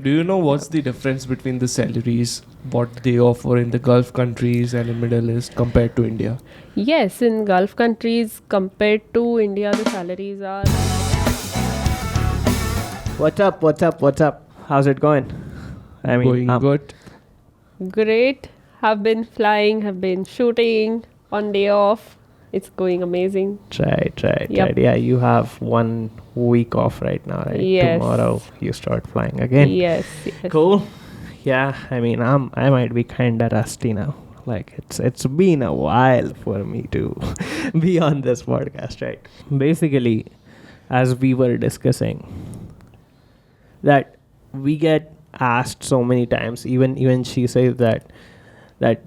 Do you know what's the difference between the salaries, what they offer in the Gulf countries and in Middle East compared to India? Yes, in Gulf countries compared to India, the salaries are... What's up? How's it going? Going good. great. Have been flying, have been shooting on day off. It's going amazing. Right. Yep. Yeah, you have 1 week off right now, right? Yes. Tomorrow you start flying again. Yes. Cool. Yeah, I mean, I might be kinda rusty now. Like it's been a while for me to be on this podcast, right? Basically, as we were discussing, that we get asked so many times. Even she says that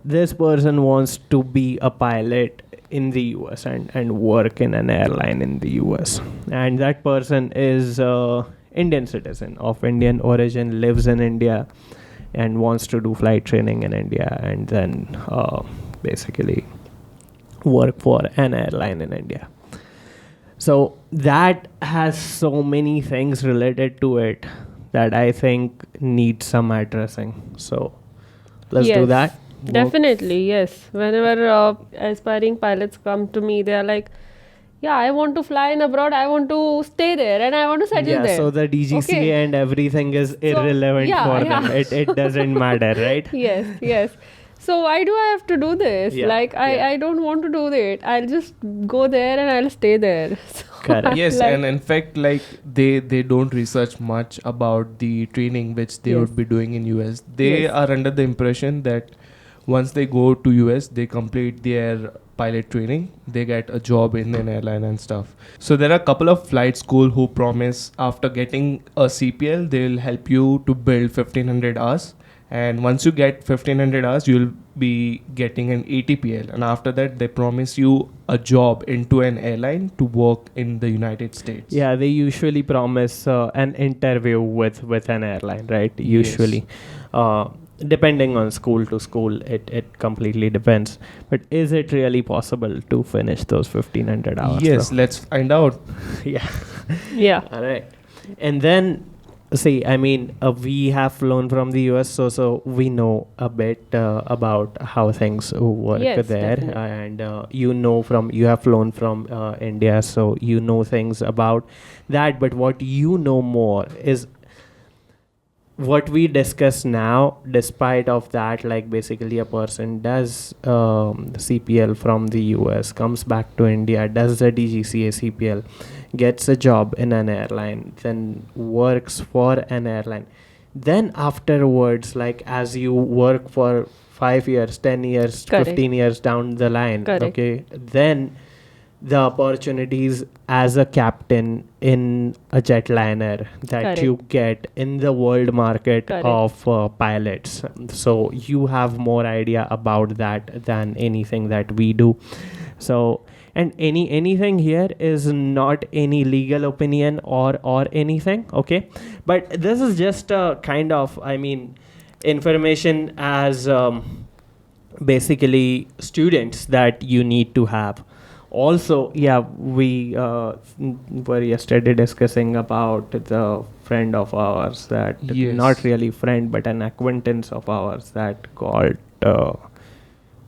this person wants to be a pilot in the US and work in an airline in the US, and that person is Indian citizen of Indian origin, lives in India and wants to do flight training in India, and then basically work for an airline in India. So that has so many things related to it that I think needs some addressing. So let's do Yes. that. Definitely, yes. Whenever aspiring pilots come to me, they are like, yeah, I want to fly in abroad, I want to stay there and I want to settle Yeah, there. so the DGCA Okay. and everything is irrelevant for them. It doesn't matter, right? Yes. So why do I have to do this? Yeah, Like, I don't want to do that. I'll just go there and I'll stay there. So Correct. Yes, like- and in fact, like they don't research much about the training which they Yes. would be doing in US. They Yes. are under the impression that once they go to US, they complete their pilot training, they get a job in an airline and stuff. So there are a couple of flight school who promise after getting a CPL, they'll help you to build 1500 hours. And once you get 1500 hours, you'll be getting an ATPL. And after that, they promise you a job into an airline to work in the United States. Yeah, they usually promise an interview with an airline, right? Usually. Depending on school to school, it completely depends. But is it really possible to finish those 1500 hours? Yes, though? let's find out. Yeah. yeah. All right. And then, see, I mean, we have flown from the US, so we know a bit about how things work Yes, there. definitely. And you have flown from India, so you know things about that. But what you know more is what we discuss now. Despite of that, like basically a person does CPL from the US, comes back to India, does the DGCA CPL, gets a job in an airline, then works for an airline. Then afterwards, like as you work for 5 years, 10 years, Correct. 15 years down the line, Correct. okay, then the opportunities as a captain in a jetliner that Correct. you get in the world market Correct. of pilots. So you have more idea about that than anything that we do. So, and anything here is not any legal opinion or anything, okay? But this is just a kind of, I mean, information as basically students that you need to have. Also, yeah, we were yesterday discussing about the friend of ours that, Yes. not really friend, but an acquaintance of ours that got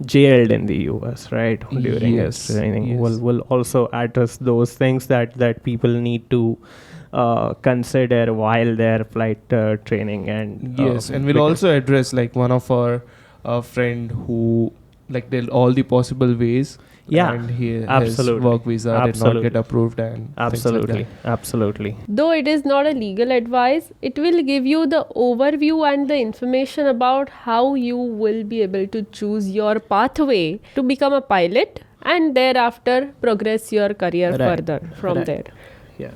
jailed in the US, right? During his Yes, training. yes. We'll also address those things that people need to consider while they're flight training. And Yes, and we'll because- also address like one of our friend who like did all the possible ways. Yeah, and his absolutely. work visa did not Absolutely. get approved and Absolutely, things like absolutely. Though it is not a legal advice, it will give you the overview and the information about how you will be able to choose your pathway to become a pilot and thereafter progress your career Right. further from Right. there. Yeah.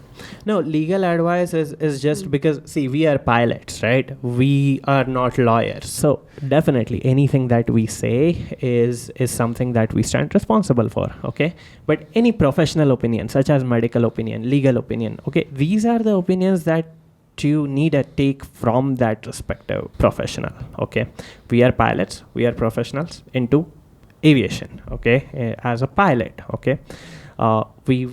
No, legal advice is just because, see, we are pilots, right? We are not lawyers. So definitely anything that we say is something that we stand responsible for, okay? But any professional opinion, such as medical opinion, legal opinion, okay, these are the opinions that you need to take from that respective professional, okay? We are pilots, we are professionals into aviation, okay? As a pilot, okay? We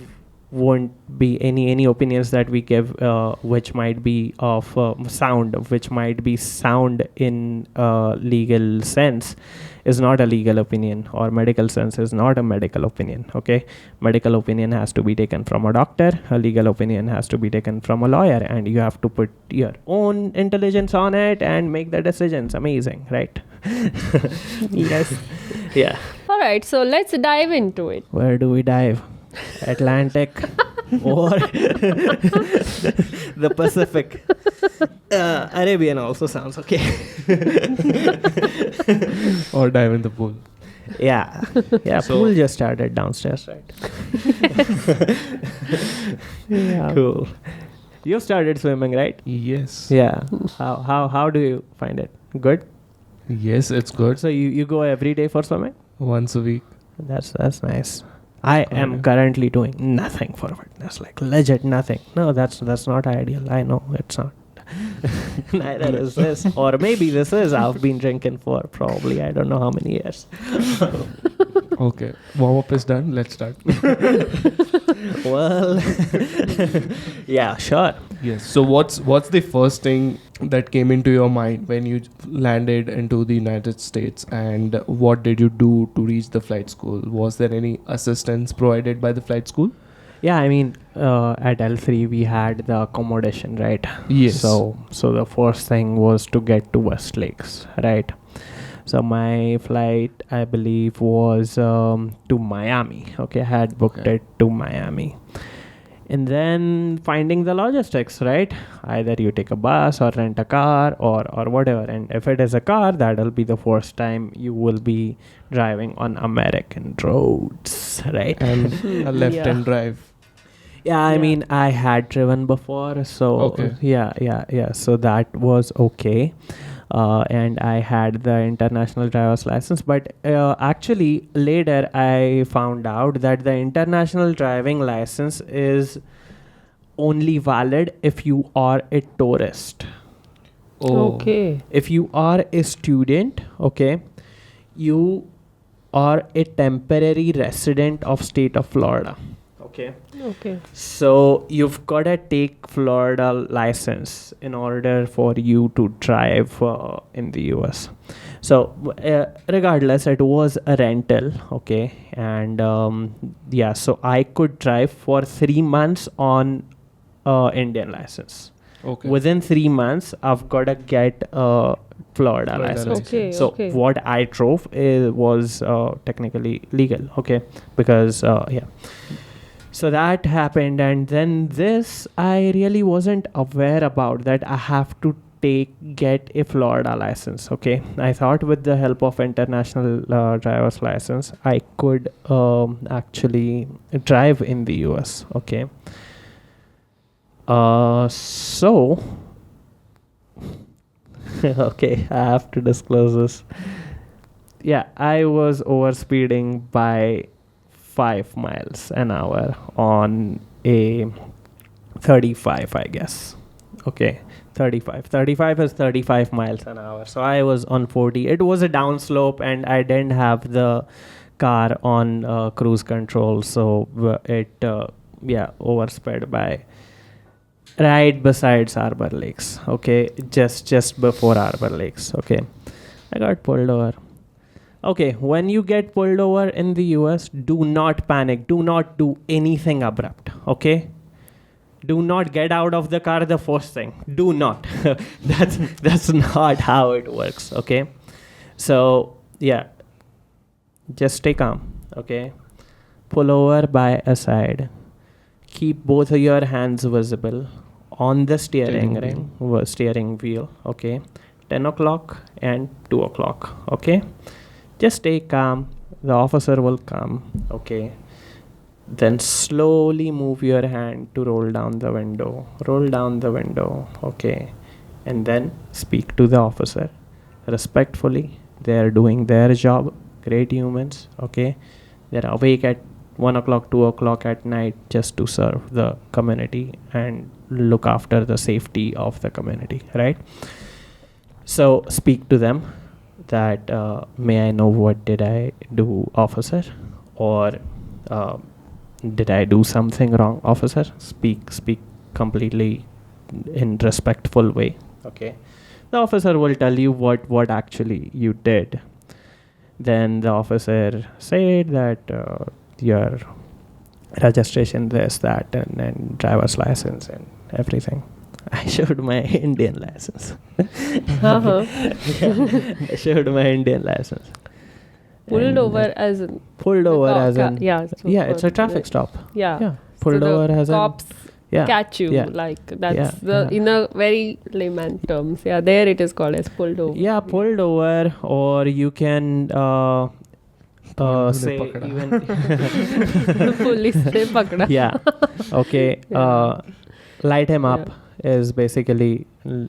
won't be any opinions that we give which might be of sound, which might be sound in legal sense, is not a legal opinion, or medical sense is not a medical opinion. Okay, medical opinion has to be taken from a doctor, a legal opinion has to be taken from a lawyer, and you have to put your own intelligence on it and make the decisions. Amazing, right? Yes. Yeah. All right, so let's dive into it. Where do we dive? Atlantic or the Pacific? Arabian also sounds okay. Or dive in the pool. Yeah. Pool just started downstairs, right? Yeah. Cool. You started swimming, right? Yes. Yeah. How do you find it? Good. Yes, it's good. So you go every day for swimming? Once a week. That's nice. I am currently doing nothing for fitness, like legit nothing. No, that's not ideal. I know it's not. Neither is this. Or maybe this is. I've been drinking for probably I don't know how many years. Okay. Warm up is done. Let's start. Well, yeah, sure. Yes. So what's the first thing that came into your mind when you landed into the United States, and what did you do to reach the flight school? Was there any assistance provided by the flight school? Yeah, I mean, at L3 we had the accommodation, right? Yes. So the first thing was to get to West Lakes, right? So my flight, I believe, was to Miami. Okay, I had booked it to Miami. And then finding the logistics, right? Either you take a bus or rent a car or whatever. And if it is a car, that'll be the first time you will be driving on American roads, right? And a left-hand drive. Yeah, I mean, I had driven before, so Okay. Yeah. So that was okay. And I had the international driver's license, but actually later I found out that the international driving license is only valid if you are a tourist. Oh. Okay. If you are a student, okay, you are a temporary resident of state of Florida. Okay. So you've got to take Florida license in order for you to drive in the US. So regardless, it was a rental, okay, and so I could drive for 3 months on Indian license. Okay. Within 3 months, I've got to get Florida license. Okay. So what I drove was technically legal, okay, because So that happened, and then this I really wasn't aware about, that I have to get a Florida license. Okay, I thought with the help of international driver's license I could actually drive in the US. Okay, so okay, I have to disclose this. Yeah, I was overspeeding by 5 miles an hour on a 35, I guess. Okay, 35 is 35 miles an hour. So I was on 40. It was a downslope and I didn't have the car on cruise control, so it oversped by right besides Arbor Lakes. Okay, just before Arbor Lakes. Okay, I got pulled over. Okay, when you get pulled over in the US, do not panic. Do not do anything abrupt. Okay, do not get out of the car the first thing. Do not. That's not how it works. Okay, so yeah, just stay calm. Okay, pull over by a side. Keep both of your hands visible on the steering wheel. Okay, 10 o'clock and 2 o'clock. Okay, just stay calm. The officer will come. Okay, then slowly move your hand to roll down the window. Okay, and then speak to the officer respectfully. They are doing their job. Great humans. Okay, they're awake at 1 o'clock, 2 o'clock at night just to serve the community and look after the safety of the community, right? So speak to them that, may I know what did I do, officer? Or did I do something wrong, officer? Speak completely in respectful way. Okay. The officer will tell you what actually you did. Then the officer said that your registration, this, that, and driver's license and everything. I showed my Indian license. Uh-huh. I showed my Indian license. Pulled And, over as in. Pulled over as in. Yeah. So Yeah, it's a for- traffic stop. Yeah. Yeah. Pulled so over the as in. cops Yeah. catch you. Yeah. Like that's Yeah, the yeah. in a very layman terms. Yeah, there it is called as pulled over. Yeah, pulled over, or you can say pakda. even. Police se pakda. Yeah. Okay. Yeah. Light him up is basically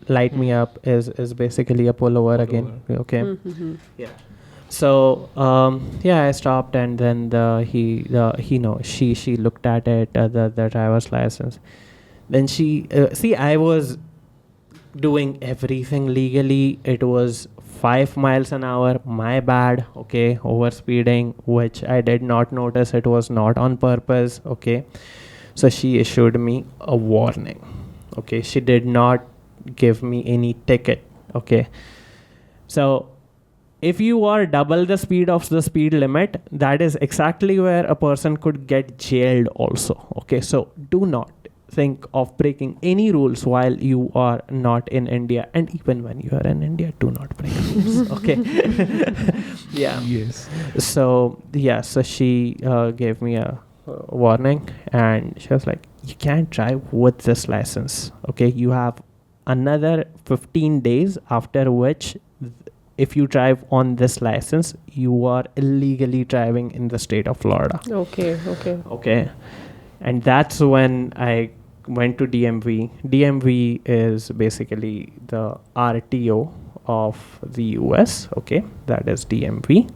light me up is basically a pullover again. Okay. Mm-hmm. Yeah. So I stopped, and then she looked at it, the driver's license. Then she I was doing everything legally. It was 5 miles an hour. My bad. Okay, overspeeding, which I did not notice. It was not on purpose. Okay, so she issued me a warning. Okay, she did not give me any ticket. Okay, so if you are double the speed of the speed limit, that is exactly where a person could get jailed also. Okay, so do not think of breaking any rules while you are not in India, and even when you are in India, do not break rules. Okay. Yeah. Yes. So she gave me a warning, and she was like, you can't drive with this license. Okay, you have another 15 days, after which if you drive on this license, you are illegally driving in the state of Florida. Okay. And that's when I went to DMV. DMV is basically the RTO of the US. Okay, that is DMV.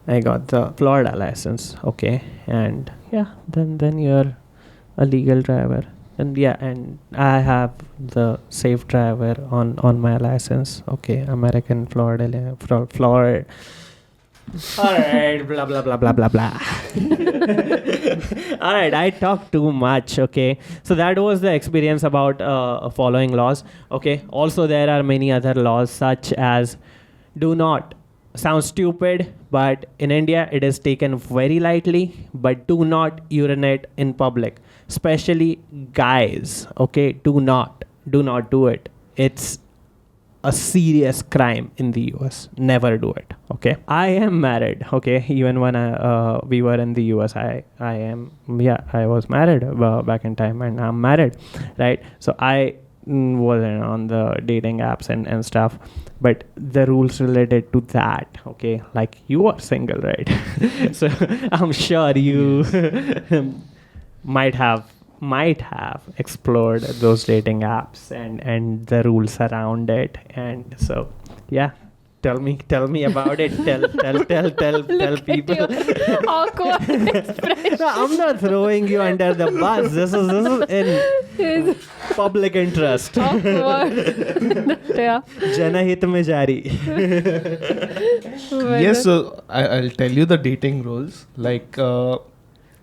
I got the Florida license. Okay, and then you're a legal driver. And and I have the safe driver on my license. Okay, American Florida. All right, blah blah blah blah blah blah. All right, I talk too much. Okay, so that was the experience about following laws. Okay, also there are many other laws, such as do not. Sounds stupid, but in India it is taken very lightly. But do not urinate in public, especially guys. Okay, do not do it. It's a serious crime in the US. Never do it. Okay, I am married. Okay, even when we were in the US, I was married back in time, and I'm married, right? So I wasn't on the dating apps and stuff, but the rules related to that, okay, like you are single, right? So I'm sure you might have explored those dating apps and the rules around it. And so tell me about it. Tell people. Awkward expression. No, I'm not throwing you under the bus. This is in public interest. Awkward. Yeah. Janahit mein jari. Yes, so I'll tell you the dating rules. Like,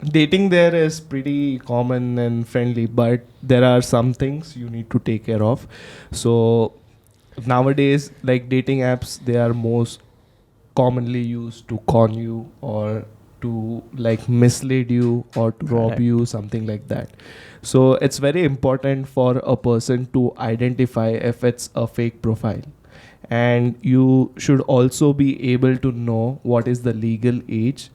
dating there is pretty common and friendly, but there are some things you need to take care of. So nowadays, like dating apps, they are most commonly used to con you or to like mislead you or to rob Correct. you, something like that. So it's very important for a person to identify if it's a fake profile. And you should also be able to know what is the legal age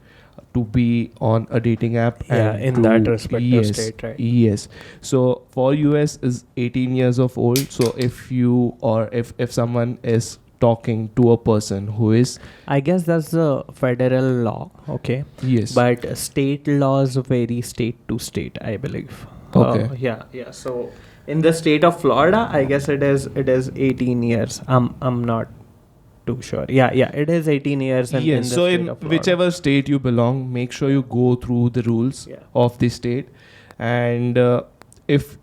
to be on a dating app. Yeah, and in to- that respective yes, state, right? Yes. So for US is 18 years of old. So if you or if someone is talking to a person who is I guess that's the federal law, okay? yes, But state laws vary state to state, I believe. Okay. Yeah. So in the state of Florida, I guess it is 18 years. I'm not too sure. Yeah, it is 18 years. In the yes. So state in of Florida. whichever state you belong, make sure you go through the rules Yeah. of the state. And if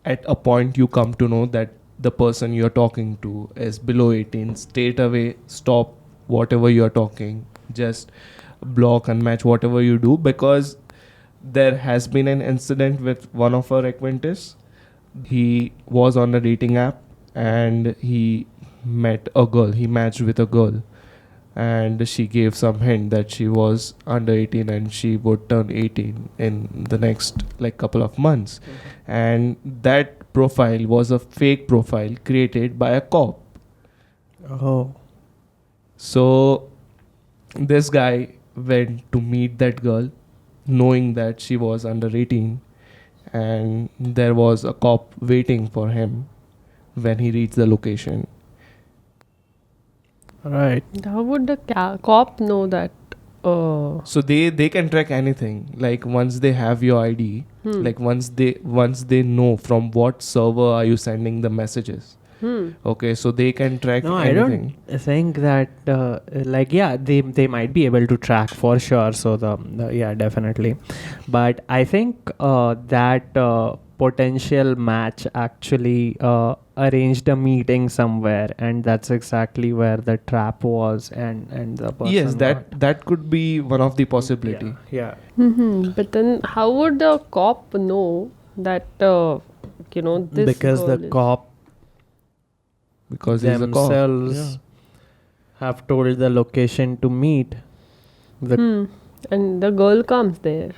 at a point you come to know that the person you're talking to is below 18, straight away stop whatever you're talking. Just block and match whatever you do, because there has been an incident with one of our acquaintances. He was on a dating app and he met a girl. He matched with a girl, and she gave some hint that she was under 18 and she would turn 18 in the next like couple of months. And that profile was a fake profile created by a cop. Oh. So this guy went to meet that girl knowing that she was under 18, and there was a cop waiting for him when he reached the location. Right. How would the cop know that? So they can track anything. Like once they have your ID, like once they know from what server are you sending the messages. Okay, so they can track No, anything. I don't think that they might be able to track for sure. So yeah, definitely. But I think that potential match actually arranged a meeting somewhere, and that's exactly where the trap was, and the person. Yes, that could be one of the possibility. Yeah. But then, how would the cop know that this Because the girl is- cop Because he's a cop. themselves have told the location to meet. and the girl comes there.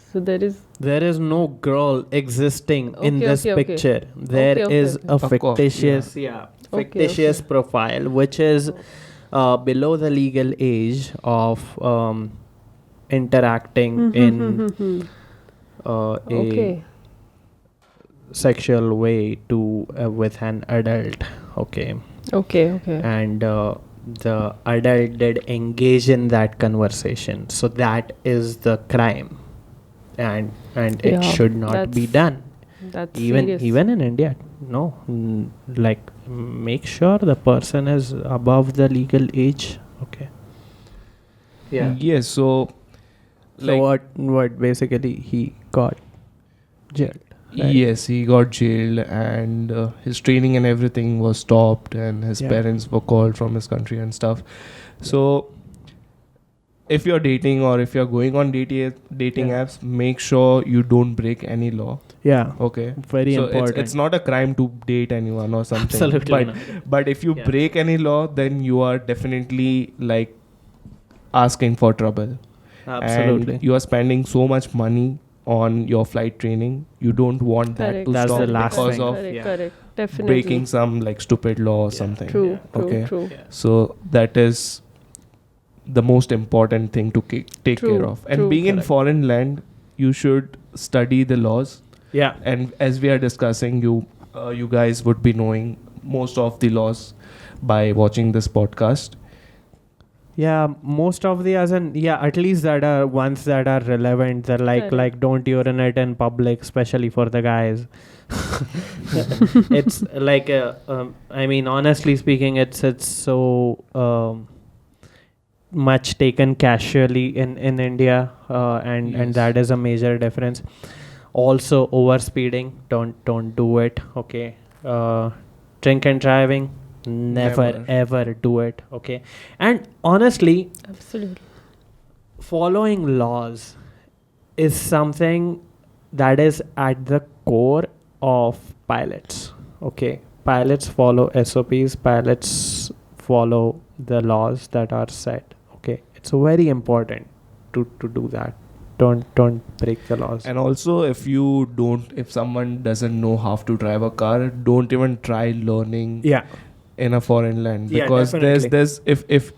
So there is no girl existing in Okay, this okay. picture. There Okay, is okay. a Of course, fictitious, Okay, fictitious okay. profile which is below the legal age of interacting in a okay. sexual way to with an adult. Okay. Okay. And the adult did engage in that conversation, so that is the crime, and it Yeah, should not be that's- done. That's Even serious. in India, no, like make sure the person is above the legal age. Okay. Yeah. Yes, so So what basically he got jailed. Right? yes, he got jailed, and his training and everything was stopped, and his Yeah. parents were called from his country and stuff. So if you're dating or if you're going on dating Yeah. apps, make sure you don't break any law. Yeah. Okay. Very So important. it's not a crime to date anyone or something. Absolutely But if you Yeah. break any law, then you are definitely like asking for trouble. Absolutely. And you are spending so much money on your flight training. You don't want that Correct. to That's stop the last because thing. of Correct. Yeah. Correct. Definitely. breaking some like stupid law or Yeah. something. True. Okay. True. Yeah. So that is the most important thing to take True, care of. And true, being in correct. foreign land, you should study the laws. Yeah. And as we are discussing, you guys would be knowing most of the laws by watching this podcast. Yeah, most of the at least that are ones that are relevant. They're Correct. like don't urinate in public, especially for the guys. It's like I mean, honestly speaking, it's so much taken casually in India, and Yes. that is a major difference. Also, overspeeding, don't do it. Okay, drink and driving, never ever do it. Okay, and honestly, Absolutely. following laws is something that is at the core of pilots. Okay, pilots follow SOPs, pilots follow the laws that are set. Okay, it's very important to do that. Don't break the laws. And also, if someone doesn't know how to drive a car, don't even try learning Yeah, in a foreign land, Yeah, because definitely. there's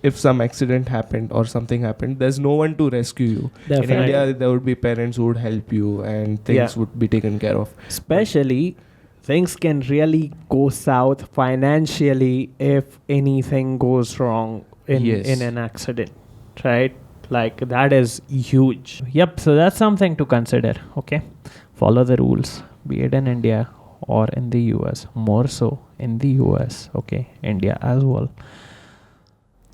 if some accident happened or something happened, there's no one to rescue you. definitely. In India, there would be parents who would help you and things Yeah. would be taken care of. Especially things can really go south financially if anything goes wrong Yes. in an accident, right? Like that is huge. Yep, so that's something to consider. Okay, follow the rules, be it in India or in the US, more so in the US. Okay, India as well.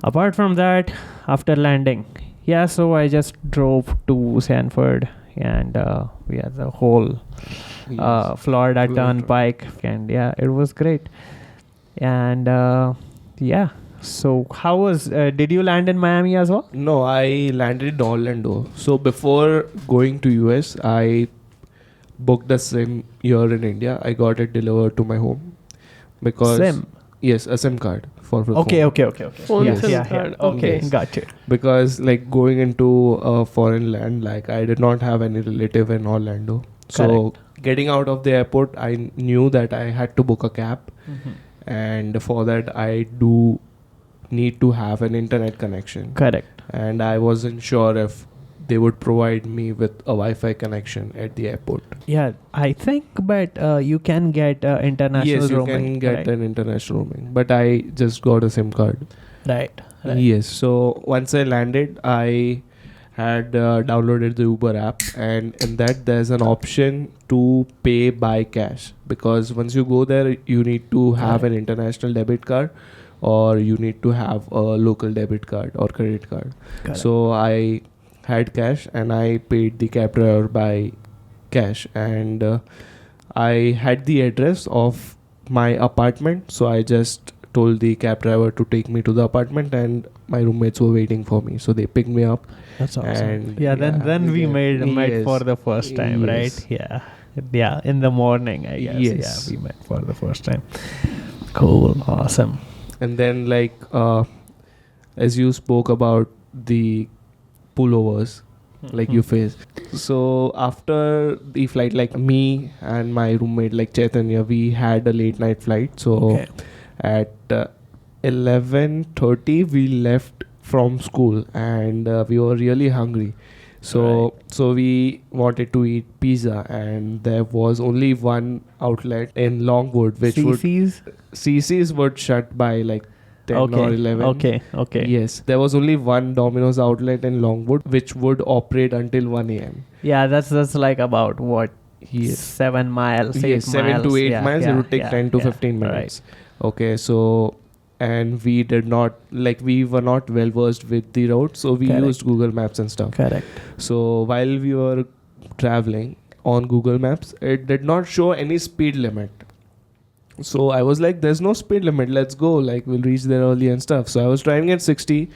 Apart from that, after landing, so I just drove to Sanford, and we had the whole Florida Florida. Turnpike, and it was great. And So how was? Did you land in Miami as well? No, I landed in Orlando. So before going to US, I booked a SIM here in India. I got it delivered to my home because SIM. yes, a SIM card for the Okay, phone. okay. Phone Yes. SIM Yeah. card. Okay, Yes. got you. Because like going into a foreign land, like I did not have any relative in Orlando. So getting out of the airport, I knew that I had to book a cab, and for that I do need to have an internet connection. Correct. And I wasn't sure if they would provide me with a Wi-Fi connection at the airport. Yeah, I think, but you can get international Yes, you roaming. can get right? an international roaming, but I just got a SIM card. Right. Yes, so once I landed, I had downloaded the Uber app, and in that there's an option to pay by cash, because once you go there, you need to have an international debit card, or you need to have a local debit card or credit card. Correct. So I had cash and I paid the cab driver by cash, and I had the address of my apartment, so I just told the cab driver to take me to the apartment, and my roommates were waiting for me, so they picked me up. That's awesome. And then we met Yes. for the first time, Yes. right? Yeah, in the morning, I guess. Yes. Yeah, we met for the first time. Cool, awesome. And then as you spoke about the pullovers, like you face. So after the flight, like me and my roommate, like Chaitanya, we had a late night flight. So Okay. at 11:30 we left from school, and we were really hungry. So we wanted to eat pizza, and there was only one outlet in Longwood, which CC's? CC's would shut by like 10 or 11. Okay. Yes, there was only one Domino's outlet in Longwood which would operate until 1 a.m. Yeah, that's like about what? Yes. 7 miles, 8 Yes, 7 to 8 miles. It would take 10 to 15 Right. minutes. Okay, so, and we did not, like, we were not well versed with the route, so we Correct. used Google Maps and stuff. Correct. So while we were traveling on Google Maps, it did not show any speed limit. So I was like, there's no speed limit, let's go, like we'll reach there early and stuff. So I was driving at 60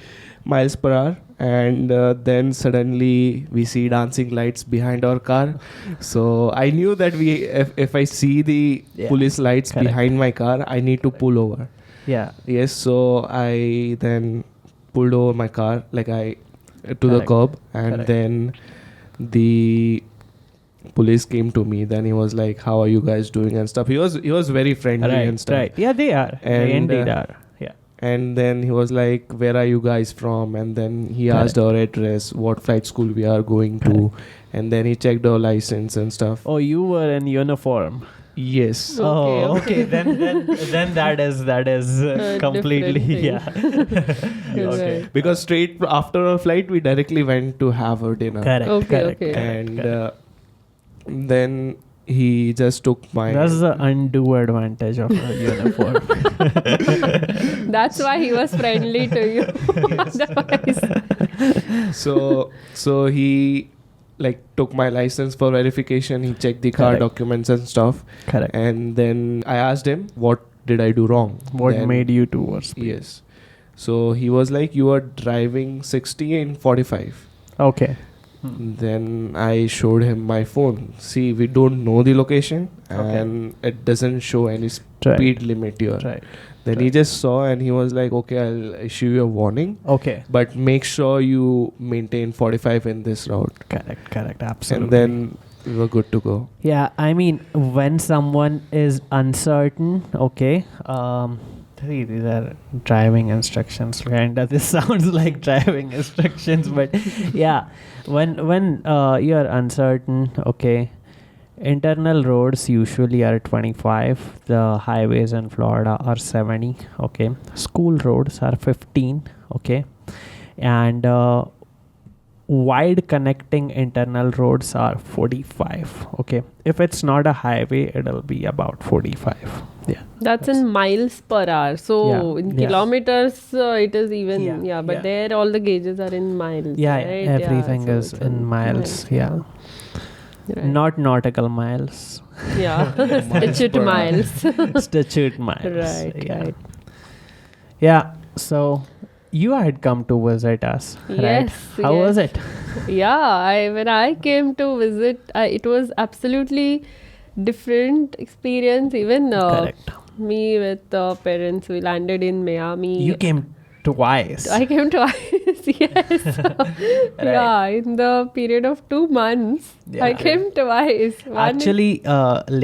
miles per hour, and then suddenly we see dancing lights behind our car. So I knew that if I see the police lights Correct. behind my car, I need to pull over. Yeah. Yes, so I then pulled over my car, like to the Correct. curb, and Correct. then the police came to me. Then he was like, how are you guys doing and stuff. He was very friendly and stuff. Right. Yeah, they are. They And, indeed are. Yeah. And then he was like, where are you guys from? And then he asked our address, what flight school we are going to, and then he checked our license and stuff. Oh, you were in uniform. Yes. Oh, Okay. okay. Then that is completely different thing. okay. Right. Because straight after our flight, we directly went to have our dinner. Correct. Okay. And then he just took my... That's the undue advantage of a uniform. That's why he was friendly to you. Otherwise, So he like took my license for verification. He checked the car Correct. documents and stuff. Correct. And then I asked him, what did I do wrong? What Then- made you to overspeed? Yes. So he was like, you are driving 60 in 45. Okay. Then I showed him my phone. See, we don't know the location, and it doesn't show any speed limit here. Right. Then he just saw, and he was like, okay, I'll issue you a warning, Okay. but make sure you maintain 45 in this route. Correct. Absolutely. And then we were good to go. Yeah, I mean, when someone is uncertain, okay, these are driving instructions. Kinda, this sounds like driving instructions, but yeah, when you're uncertain, okay, internal roads usually are 25. The highways in Florida are 70. Okay, school roads are 15. Okay, and wide connecting internal roads are 45. Okay, if it's not a highway, it'll be about 45. Yeah, that's in miles per hour. So in kilometers, it is even but there all the gauges are in miles. yeah, right? everything so is it's in miles. Yeah. Right. Not nautical miles. Yeah, statute per hour. miles. Statute miles. Right. Yeah. So you had come to visit us, right? Yes, How was yes. it? Yeah, when I came to visit, it was absolutely different experience. Even Correct. me with parents, we landed in Miami. You came twice. I came twice. Yes. Yeah, in the period of 2 months, I Yeah. came twice. One in- Actually,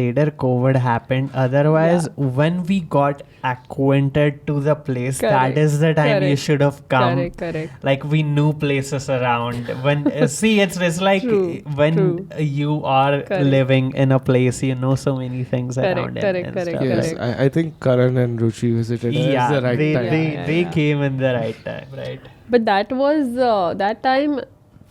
later COVID happened. Otherwise, when we got acquainted to the place, Correct, that is the time you correct, should have come. Correct. Like we knew places around. When see, it's like True, when true. you are Correct. living in a place, you know so many things around it. Correct, and correct, stuff, Yes, right? I think Karan and Ruchi visited us Yeah, the right they time. they Yeah. came in the right time, right? But that was that time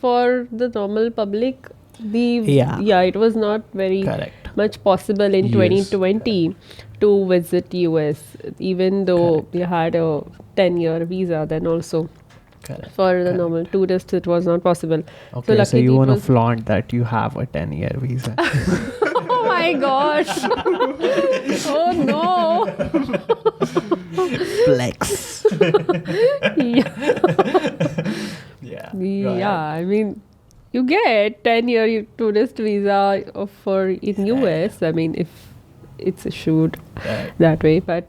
for the normal public. It was not very Correct. much possible in Yes. 2020 to visit US, even though you had a 10-year visa. Then also Correct. for the Correct. normal tourists, it was not possible. Okay, so luckily you it want to was- flaunt that you have a 10-year visa. Oh my gosh! Oh no! Flex. Yeah. Yeah. Yeah, I mean, you get 10-year tourist visa for in US. I mean, if it's issued Right. that way. But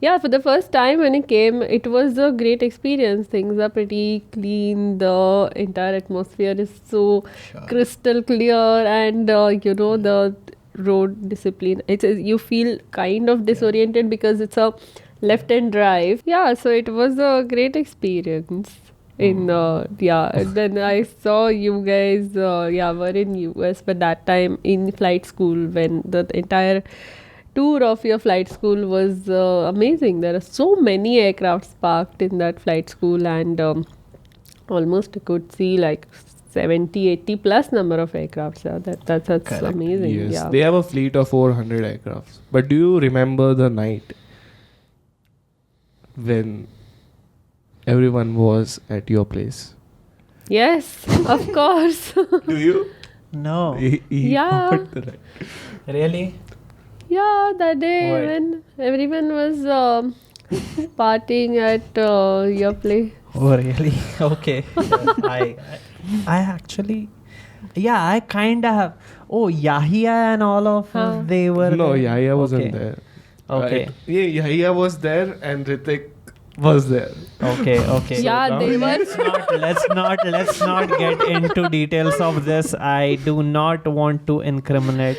yeah, for the first time when it came, it was a great experience. Things are pretty clean. The entire atmosphere is so Sure. crystal clear, and the road discipline. You feel kind of disoriented because it's a left-hand drive. Yeah, so it was a great experience. And then I saw you guys were in US, but that time in flight school when the entire tour of your flight school was amazing. There are so many aircrafts parked in that flight school, and almost I could see like 70-80 plus number of aircrafts. Yeah, that's Correct. amazing. Yes, Yeah. they have a fleet of 400 aircrafts. But do you remember the night when everyone was at your place? Yes, of course. Do you? No. Yeah. Really? Yeah, that day Why? when everyone was partying at your place. Oh, really? Okay. I actually, I kind of have. Oh, Yahya and all of Huh. they were. No, there? Yahya wasn't Okay. there. Okay. Yahya was there and Ritik was there. Okay. Yeah, now- they were. Let's not get into details of this. I do not want to incriminate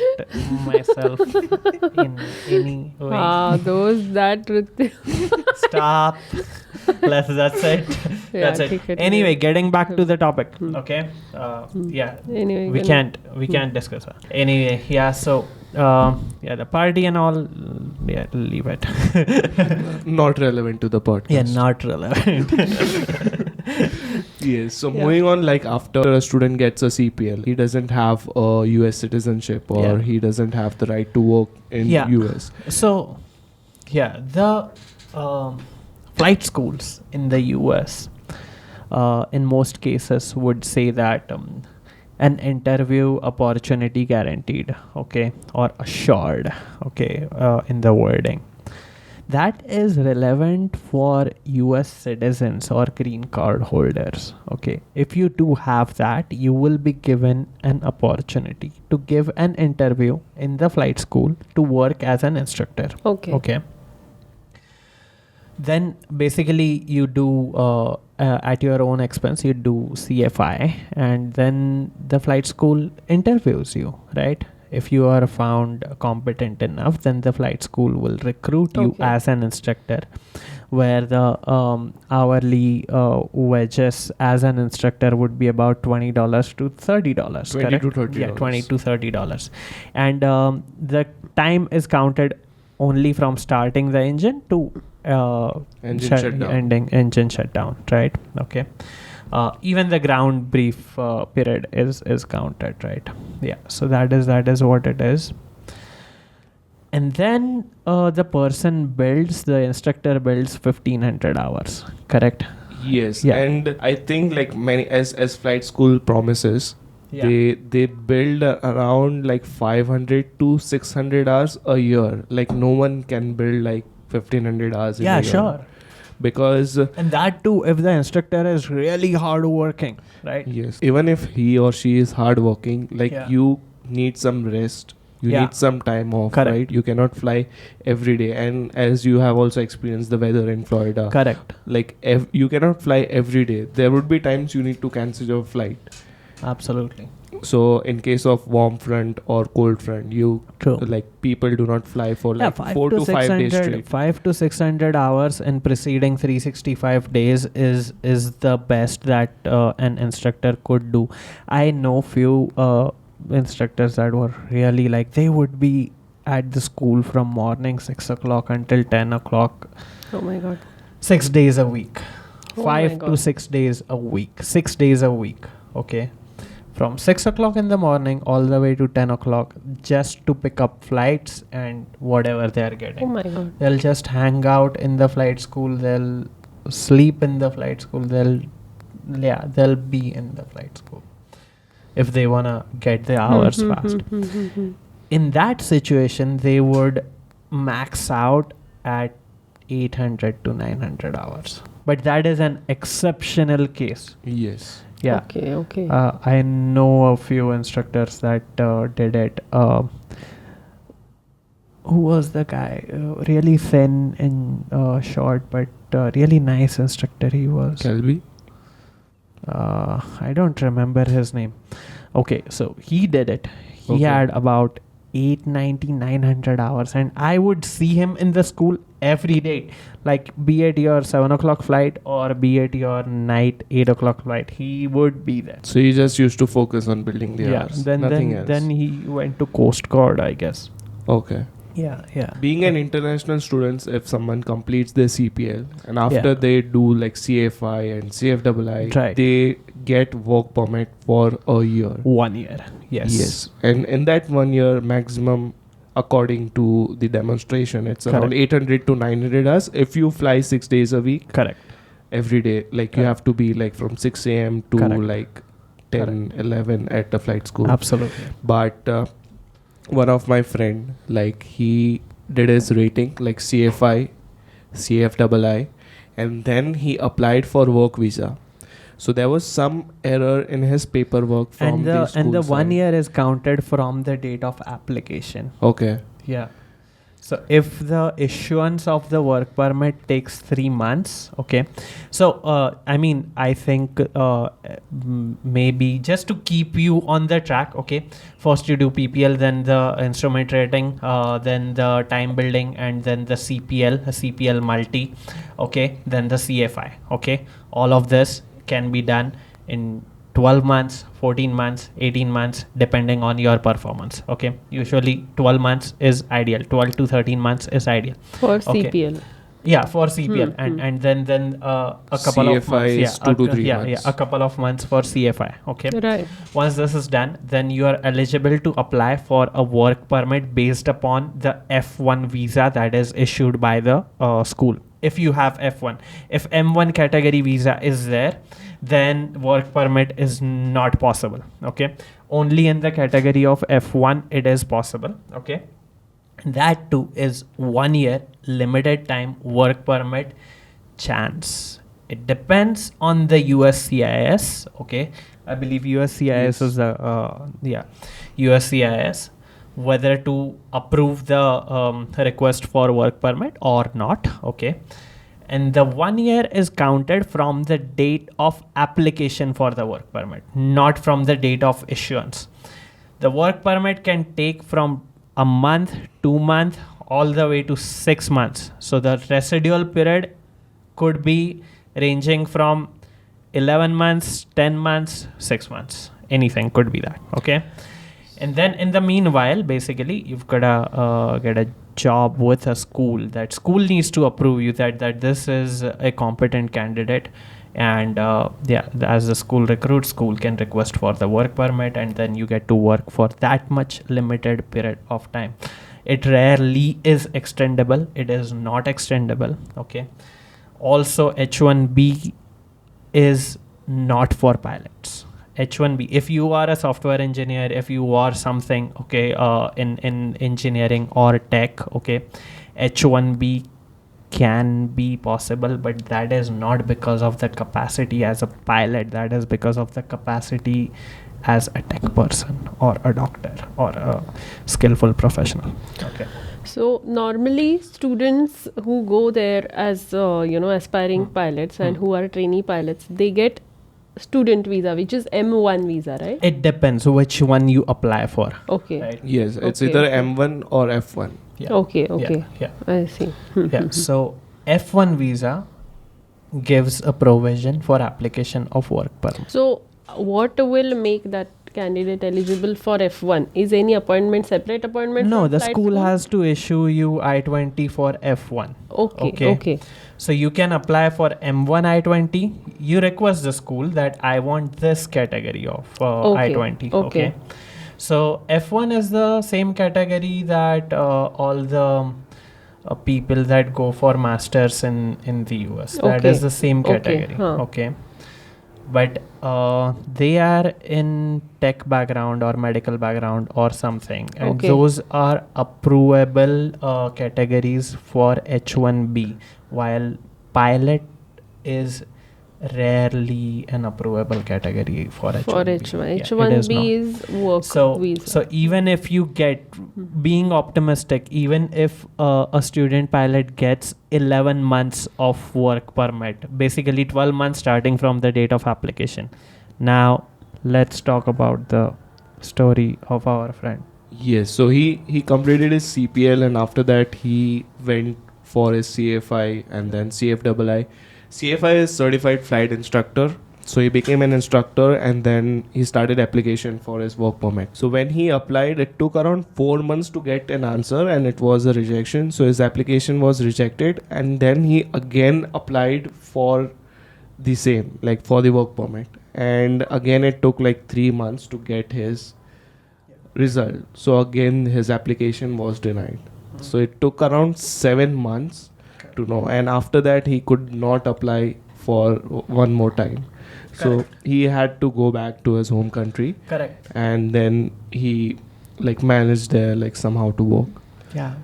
myself in any way. That Stop. That's it. Yeah, That's it. take it. Anyway, getting back to the topic. Okay. Yeah. Anyway, We can't discuss that. Anyway, yeah. So the party and all. Yeah, leave it. Not relevant to the podcast. Yeah, not relevant. Yes. So Yeah. moving on, like after a student gets a CPL, he doesn't have a US citizenship or Yeah. he doesn't have the right to work in Yeah. US. So, the flight schools in the US, in most cases, would say that an interview opportunity guaranteed, okay, or assured, okay, in the wording. That is relevant for US citizens or green card holders, okay. If you do have that, you will be given an opportunity to give an interview in the flight school to work as an instructor. Okay. Then basically you do at your own expense, you do CFI, and then the flight school interviews you, right? If you are found competent enough, then the flight school will recruit you Okay. as an instructor, where the hourly wages as an instructor would be about $20 to $30. 20 correct? to $30. Yeah, $20 to $30. And the time is counted only from starting the engine to Engine shutdown. ending engine shutdown, right? Okay. Even the ground brief period is counted, right? Yeah. So that is what it is. And then the instructor builds 1,500 hours, correct? Yes. Yeah. And I think like many as flight school promises, Yeah. they build around like 500 to 600 hours a year. Like no one can build like 1,500 hours in a Yeah, year. sure. because And that too, if the instructor is really hardworking, right? yes, even if he or she is hardworking, like Yeah. you need some rest. You Yeah. need some time off, Correct. right? You cannot fly every day. And as you have also experienced the weather in Florida, Correct. like you cannot fly every day. There would be times you need to cancel your flight. Absolutely. So in case of warm front or cold front, you True. like people do not fly for Yeah, like 4 to 5 days straight. 5 to 600 hours in preceding 365 days is the best that an instructor could do. I know few instructors that were really like, they would be at the school from morning 6 o'clock until 10 o'clock, Oh my god. 6 days a week. Oh my 5 to God. 6 days a week. 6 days a week. Okay. From 6 o'clock in the morning all the way to 10 o'clock just to pick up flights and whatever they are getting. Oh my god. They'll just hang out in the flight school. They'll sleep in the flight school. They'll be in the flight school if they wanna get the hours fast. In that situation, they would max out at 800 to 900 hours. But that is an exceptional case. Yes. Yeah. Okay. I know a few instructors that did it. Who was the guy? Really thin and short, but really nice instructor he was. Kelby? I don't remember his name. Okay, so he did it. He Okay. had about 890, 900 hours, and I would see him in the school every day. Like, be it your 7 o'clock flight or be it your night 8 o'clock flight, he would be there. So you just used to focus on building the hours. Nothing else. Then he went to Coast Guard, I guess. Okay. Yeah. Being an international student, if someone completes their CPL and after Yeah. they do like CFI and CFII, Right. they get work permit for a year. 1 year. Yes. And in that 1 year maximum, according to the demonstration, it's around Correct. 800 to 900 hours. If you fly 6 days a week, Correct. every day, like you Correct. have to be like from 6 a.m. to Correct. like 10, 11 at the flight school. Absolutely. But one of my friend, like he did his rating like CFI, CFII, and then he applied for work visa. So there was some error in his paperwork from the school And the 1 side. year is counted from the date of application. Okay. Yeah. So if the issuance of the work permit takes 3 months, okay. So I think maybe just to keep you on the track, okay. First you do PPL, then the instrument rating, then the time building, and then the CPL multi, okay. Then the CFI, okay. All of this can be done in 12 months, 14 months, 18 months, depending on your performance. Okay. Usually 12 months is ideal. 12 to 13 months is ideal. For Okay. CPL. Yeah, for CPL. And then a couple of CFI months. is 2 to 3 months. Yeah, a couple of months for CFI. Okay. Right. Once this is done, then you are eligible to apply for a work permit based upon the F1 visa that is issued by the school. If you have F1, if M1 category visa is there, then work permit is not possible. Okay. Only in the category of F1 it is possible. Okay. That too is 1 year limited time work permit chance. It depends on the USCIS. Okay. I believe USCIS is the USCIS, whether to approve the request for work permit or not. Okay. And the 1 year is counted from the date of application for the work permit, not from the date of issuance. The work permit can take from a month, 2 months, all the way to 6 months. So the residual period could be ranging from 11 months, 10 months, 6 months. Anything could be that. Okay. And then in the meanwhile, basically, you've got to get a job with a school. That school needs to approve you that this is a competent candidate. And as the school recruits, school can request for the work permit, and then you get to work for that much limited period of time. It rarely is extendable. It is not extendable. Okay. Also, H1B is not for pilots. H1B, if you are a software engineer, if you are something, okay, in engineering or tech, okay, H1B can be possible, but that is not because of the capacity as a pilot. That is because of the capacity as a tech person or a doctor or a skillful professional. Okay. So normally students who go there as aspiring pilots and who are trainee pilots, they get student visa, which is M1 visa, right? It depends which one you apply for. Okay. Right? Yes, it's Okay, either okay. M1 or F1. Yeah. Okay. Yeah, Okay. yeah. I see. Yeah. So F1 visa gives a provision for application of work permit. So what will make that candidate eligible for F1? Is any appointment separate appointment? No, from the flight school has to issue you I-20 for F1. Okay. Okay. Okay. So you can apply for M1 I-20. You request the school that I want this category of Okay, I-20. okay. So F1 is the same category that all the people that go for masters in the US. That Okay. is the same Okay, category. huh. Okay. But they are in tech background or medical background or something, and Okay. those are approvable categories for H1B, while pilot is rarely an approvable category for H1B. For H1. Yeah, it H1B is not. is work So, visa. so even if you get, being optimistic, even if a student pilot gets 11 months of work permit, basically 12 months starting from the date of application. Now, let's talk about the story of our friend. Yes, so he completed his CPL and after that he went for his CFI and then CFII. CFI is Certified Flight Instructor. So he became an instructor and then he started application for his work permit. So when he applied, it took around 4 months to get an answer and it was a rejection. So his application was rejected and then he again applied for the same, like for the work permit. And again it took like 3 months to get his result. So again his application was denied. So it took around 7 months to know, and after that he could not apply for one more time. So he had to go back to his home country. Correct. And then he like managed there like somehow to work. Yeah.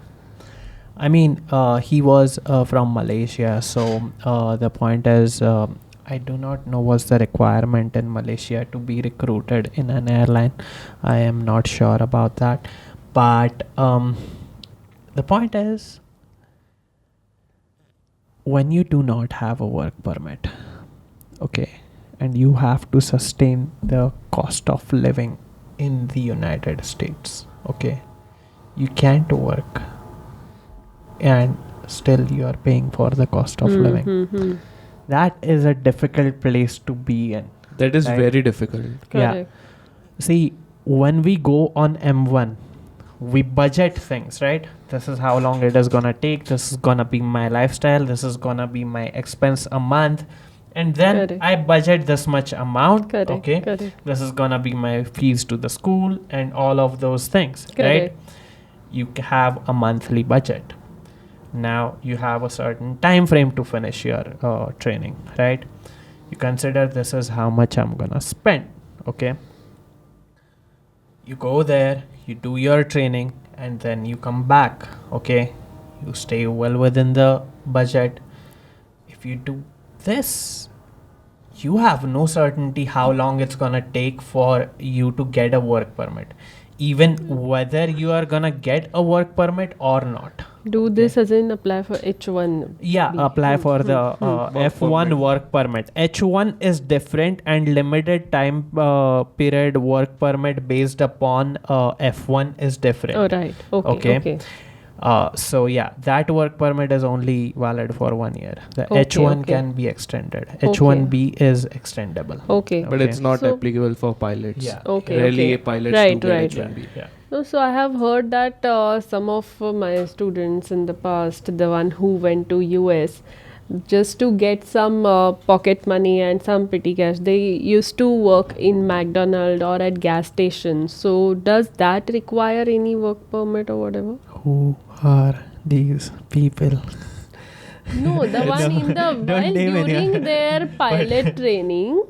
I mean, he was from Malaysia, so the point is, I do not know what's the requirement in Malaysia to be recruited in an airline. I am not sure about that. But the point is, when you do not have a work permit, okay, and you have to sustain the cost of living in the United States, okay, you can't work and still you are paying for the cost of living. That is a difficult place to be in. That is Right. very difficult. Yeah. Correct. See, when we go on M1, we budget things, right? This is how long it is gonna take. This is gonna be my lifestyle. This is gonna be my expense a month. And then Correct. I budget this much amount. Correct. Okay. Correct. This is gonna be my fees to the school and all of those things, right? Correct. You have a monthly budget. Now you have a certain time frame to finish your training, right? You consider this is how much I'm gonna spend, okay? You go there, you do your training, and then you come back, okay? You stay well within the budget. If you do this, you have no certainty how long it's gonna take for you to get a work permit, even whether you are gonna get a work permit or not. Do this as in apply for H1. Yeah, apply for the F1 permit. work permit. H1 is different and limited time period work permit based upon F1 is different. Oh, right. Okay. Okay. So yeah, that work permit is only valid for 1 year. The Okay, H1 okay. can be extended. H1B is extendable. Okay. But it's not So- applicable for pilots. Yeah. Okay. Rarely okay. pilots Right, do get right. H1B. Yeah. No, so I have heard that some of my students in the past, the one who went to US, just to get some pocket money and some petty cash, they used to work in McDonald's or at gas stations. So does that require any work permit or whatever? Who are these people? No, the one in the Don't while name any. during their pilot training.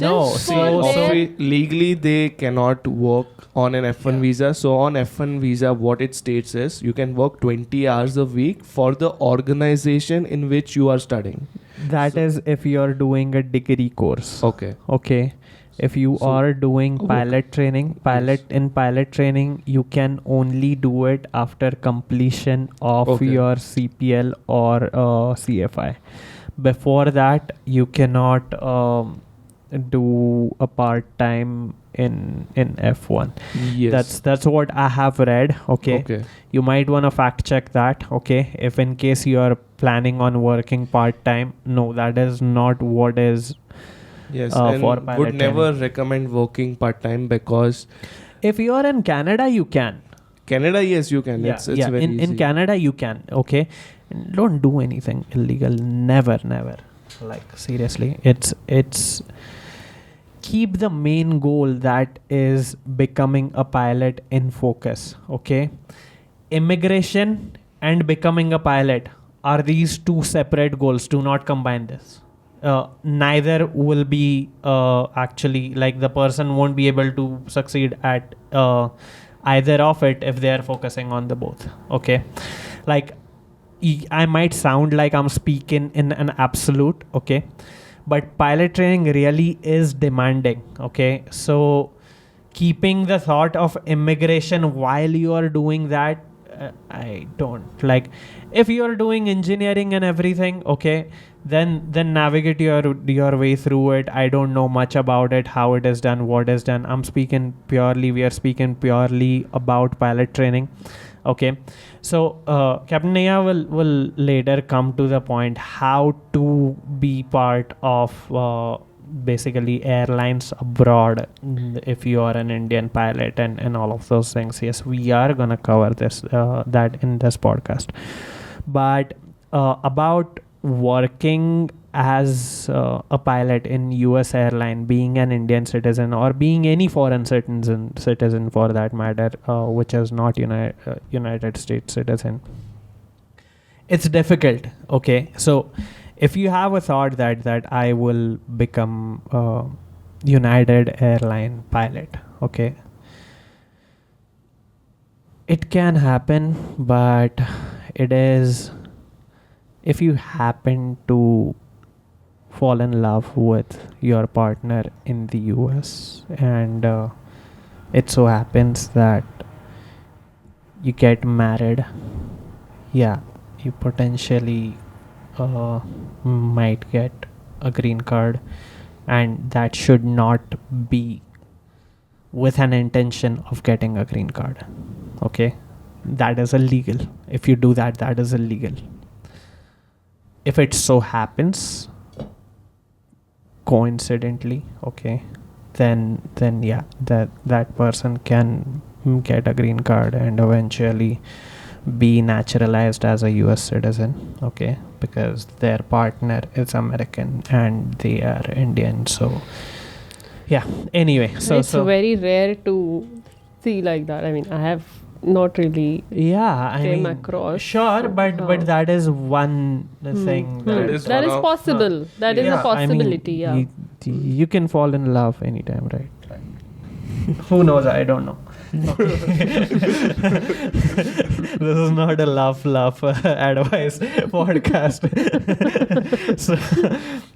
No, Just see, for their- Legally they cannot work on an F1 visa. So on F1 visa, what it states is you can work 20 hours a week for the organization in which you are studying. that is if you're doing a degree course. Okay. Okay. If you So- are doing Okay. pilot training, pilot training, you can only do it after completion of Okay. your CPL or CFI. Before that, you cannot do a part time in F1. Yes. That's what I have read. Okay. Okay. You might want to fact check that. Okay. If in case you are planning on working part time, no, that is not what is. Yes. For And pilot would never recommend working part time because If you are in Canada, you can. Canada, yes, you can. It's very in easy. Canada, you can. Okay. And don't do anything illegal. Never. Like seriously, it's keep the main goal that is becoming a pilot in focus. Okay. Immigration and becoming a pilot are these two separate goals. Do not combine this. Neither will be actually, like, the person won't be able to succeed at either of it if they are focusing on the both. Okay. Like, I might sound like I'm speaking in an absolute. Okay. But pilot training really is demanding. Okay. So keeping the thought of immigration while you are doing that, I don't like. If you are doing engineering and everything, okay, then navigate your way through it. I don't know much about it, how it is done, what is done. We are speaking purely about pilot training. Okay. So Capt.Neha will later come to the point how to be part of basically airlines abroad if you are an Indian pilot and all of those things. Yes, we are gonna cover this that in this podcast. But about working as a pilot in US airline, being an Indian citizen or being any foreign citizen for that matter, which is not United States citizen, it's difficult. Okay. So if you have a thought that I will become a United Airline pilot, okay, it can happen, but it is, if you happen to fall in love with your partner in the US and it so happens that you get married, yeah, you potentially might get a green card, and that should not be with an intention of getting a green card. Okay, that is illegal. If you do that, that is illegal. If it so happens coincidentally, okay, then yeah, that person can get a green card and eventually be naturalized as a US citizen. Okay, because their partner is American and they are Indian. So yeah, anyway, it's very rare to see like that. I mean, I have not really yeah, I came mean, across. sure, but that is one thing That is that one is of- possible. That is a possibility. I mean, you can fall in love anytime, right? Who knows? I don't know. This is not a laugh advice podcast. So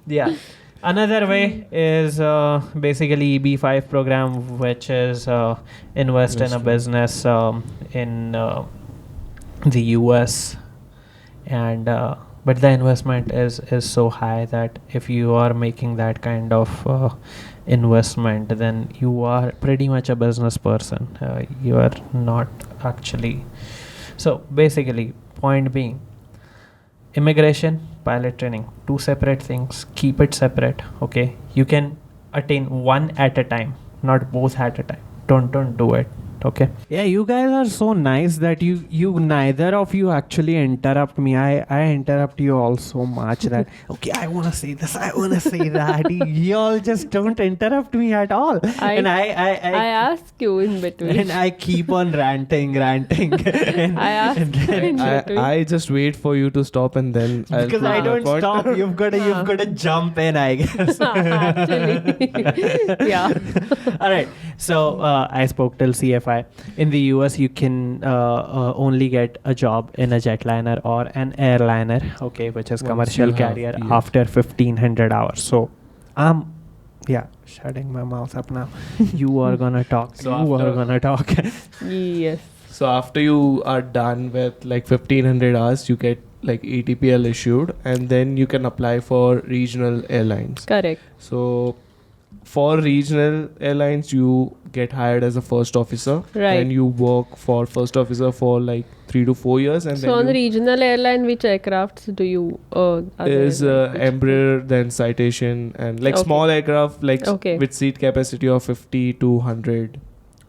yeah, another way is basically EB5 program, which is invest in a business in the US, and but the investment is so high that if you are making that kind of investment, then you are pretty much a business person. You are not actually. So basically, point being, immigration, pilot training, two separate things. Keep it separate. Okay, you can attain one at a time, not both at a time. Don't do it. Okay. Yeah, you guys are so nice that you neither of you actually interrupt me. I interrupt you all so much that okay, I want to say this, I want to say that. You all just don't interrupt me at all. And I I ask you in between. and I keep on ranting. and, I ask and you in then, between. I just wait for you to stop and then I'll because prove I my don't point. stop. You've got to jump in, I guess. Actually, yeah. All right. So I spoke till CFI. In the US, you can only get a job in a jetliner or an airliner, okay, which is Once commercial you have- carrier yes. after 1500 hours. So yeah, shutting my mouth up now. You are gonna talk. So you are after- gonna talk. Yes. So after you are done with like 1500 hours, you get like ATPL issued and then you can apply for regional airlines. Correct. So for regional airlines, you get hired as a first officer. Right. And you work for first officer for like 3 to 4 years. And So on the then regional airline, which aircrafts do you is Embraer, then Citation, and like Okay. small aircraft like Okay. with seat capacity of 50 to 100.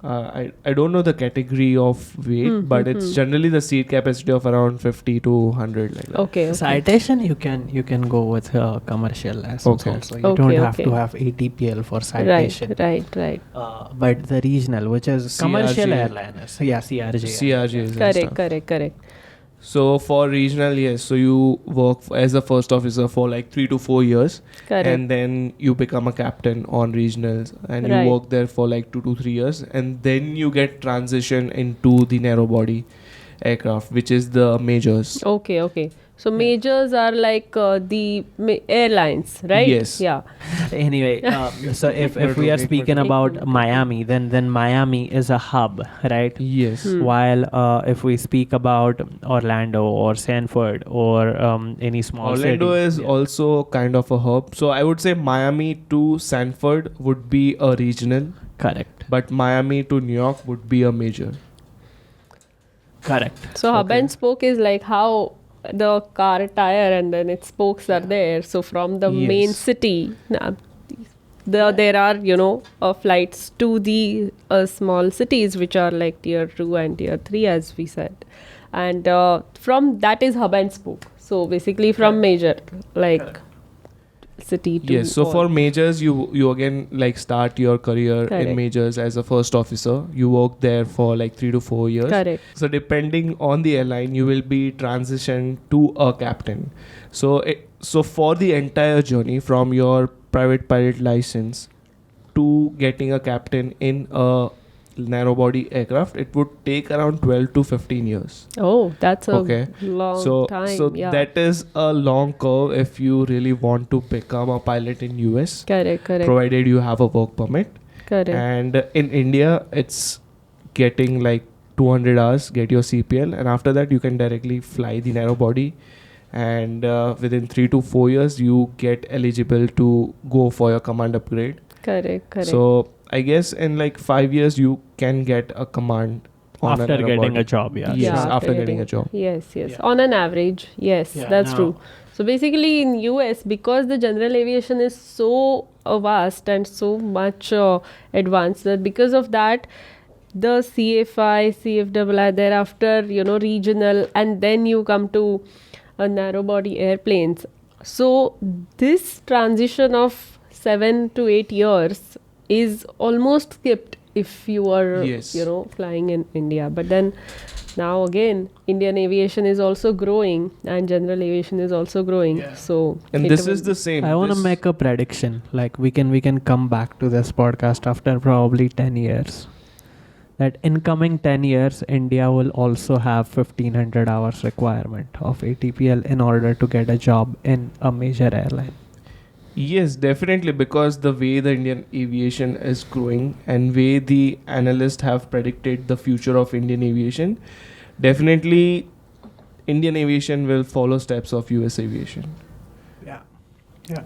I don't know the category of weight, but it's generally the seat capacity of around 50 to 100 like that. Okay. Citation, you can go with commercial license Okay. also. You Okay, don't have okay. to have ATPL for citation. Right. But the regional, which is commercial CRJ. airliners, yeah, CRJ. CRJs and stuff. Correct. So for regional, yes. So you work as a first officer for like 3 to 4 years, Correct. and then you become a captain on regionals, and Right. you work there for like 2 to 3 years, and then you get transition into the narrow body aircraft, which is the majors. Okay. So majors are like the airlines, right? Yes. Yeah. Anyway, so if we are speaking about Miami, then Miami is a hub, right? Yes. While if we speak about Orlando or Sanford or any small Orlando city, is also kind of a hub. So I would say Miami to Sanford would be a regional, correct. but Miami to New York would be a major. Correct. So hub and spoke is like how the car tire and then its spokes are there. So from the main Yes. city, there are flights to the small cities which are like tier 2 and tier 3 as we said, and from that is hub and spoke. So basically from major like city to Yes, so all. for majors, you again like start your career Correct. in majors as a first officer. You work there for like 3 to 4 years. Correct. So depending on the airline, you will be transitioned to a captain. So for the entire journey from your private pilot license to getting a captain in a narrow body aircraft, it would take around 12 to 15 years. Oh, that's a Okay. long So time. Yeah. that is a long curve if you really want to become a pilot in US. Correct. Provided you have a work permit. Correct. And in India, it's getting like 200 hours, get your CPL, and after that you can directly fly the narrow body, and within 3 to 4 years you get eligible to go for your command upgrade. Correct. So I guess in like 5 years you can get a command on After a narrow getting body. a job, yeah. Yes, Yeah, after getting a job. Yes. Yeah. On an average, yes, Yeah, that's now- true. So basically in US, because the general aviation is so vast and so much advanced, that because of that, the CFI, CFII, thereafter, regional, and then you come to narrow body airplanes. So this transition of 7 to 8 years is almost skipped if you are, Yes. flying in India. But then now again, Indian aviation is also growing and general aviation is also growing. So And it this will is the same. I want to This- make a prediction. Like we can come back to this podcast after probably 10 years. That in coming 10 years, India will also have 1500 hours requirement of ATPL in order to get a job in a major airline. Yes, definitely, because the way the Indian aviation is growing and way the analysts have predicted the future of Indian aviation, definitely Indian aviation will follow steps of US aviation.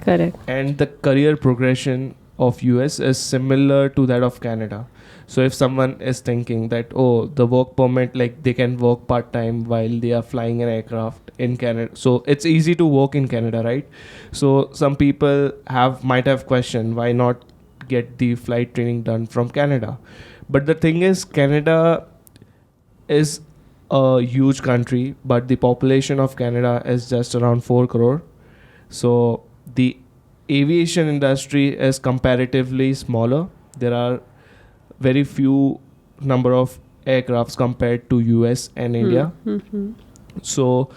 correct. And the career progression of US is similar to that of Canada. So if someone is thinking that, oh, the work permit, like they can work part-time while they are flying an aircraft in Canada. So it's easy to work in Canada, right? So some people might have questioned why not get the flight training done from Canada. But the thing is, Canada is a huge country, but the population of Canada is just around 4 crore. So the aviation industry is comparatively smaller. There are very few number of aircrafts compared to US and India. So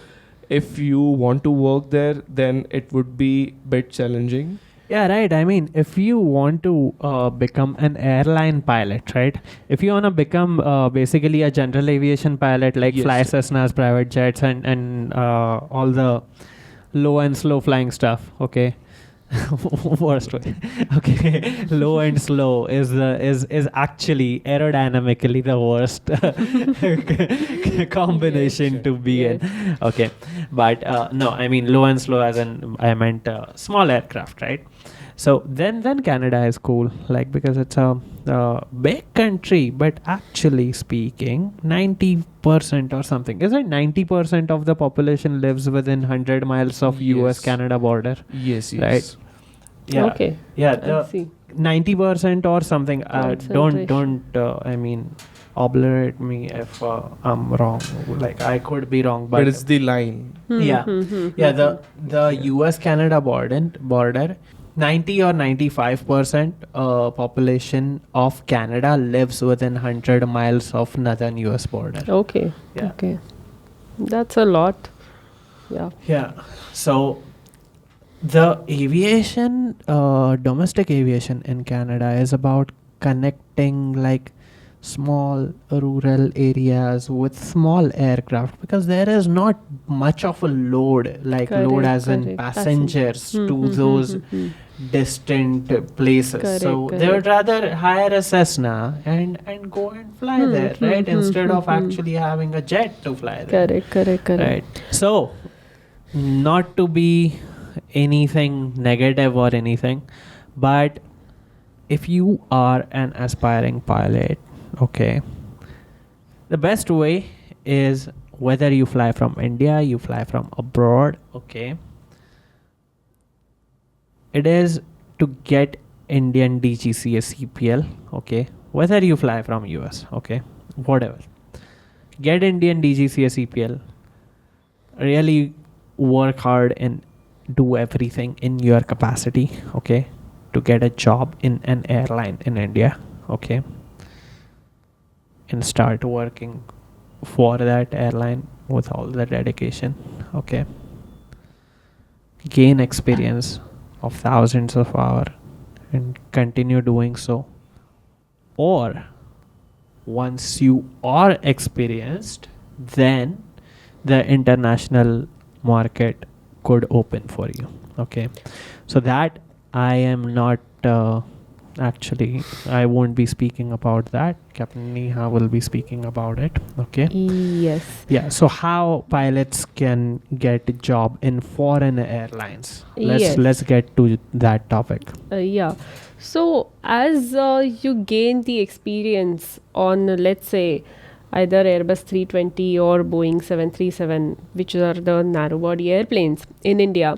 if you want to work there, then it would be bit challenging. Yeah, right. I mean, if you want to become an airline pilot, right? If you want to become basically a general aviation pilot, like Yes. fly Cessnas, private jets, and all the low and slow flying stuff, okay? Worst way. Okay, low and slow is actually aerodynamically the worst combination to be in. Okay, but no, I mean low and slow as in I meant small aircraft, right? So then Canada is cool, like because it's a big country, but actually speaking, 90% or something, is it 90% of the population lives within 100 miles of US-Canada border? Yes, yes. Right. Yeah. Okay. Yeah. I see. 90% or something. Don't Concentration. I mean, obliterate me if I'm wrong. Like I could be wrong, But it's the line. yeah, yeah. The US-Canada border, 90 or 95% population of Canada lives within 100 miles of northern US border. Okay. Yeah. Okay. That's a lot. Yeah. Yeah. So the aviation, domestic aviation in Canada is about connecting like small rural areas with small aircraft, because there is not much of a load, like load as in passengers to those distant places. So they would rather hire a Cessna and go and fly there, right? Instead of actually having a jet to fly there. Correct. Right. So, not to be anything negative or anything, but if you are an aspiring pilot, okay, the best way is whether you fly from India, you fly from abroad, okay, it is to get Indian DGCA CPL, okay, whether you fly from US, okay, whatever, get Indian DGCA CPL, really work hard and do everything in your capacity, okay, to get a job in an airline in India, okay, and start working for that airline with all the dedication, okay, gain experience of thousands of hours and continue doing so. Or once you are experienced, then the international market could open for you, okay. So that I am not actually, I won't be speaking about that. Capt.Neha will be speaking about it, okay. Yes. Yeah, so how pilots can get a job in foreign airlines? Let's get to that topic. Yeah. So as you gain the experience on, let's say, either Airbus 320 or Boeing 737, which are the narrow body airplanes in India,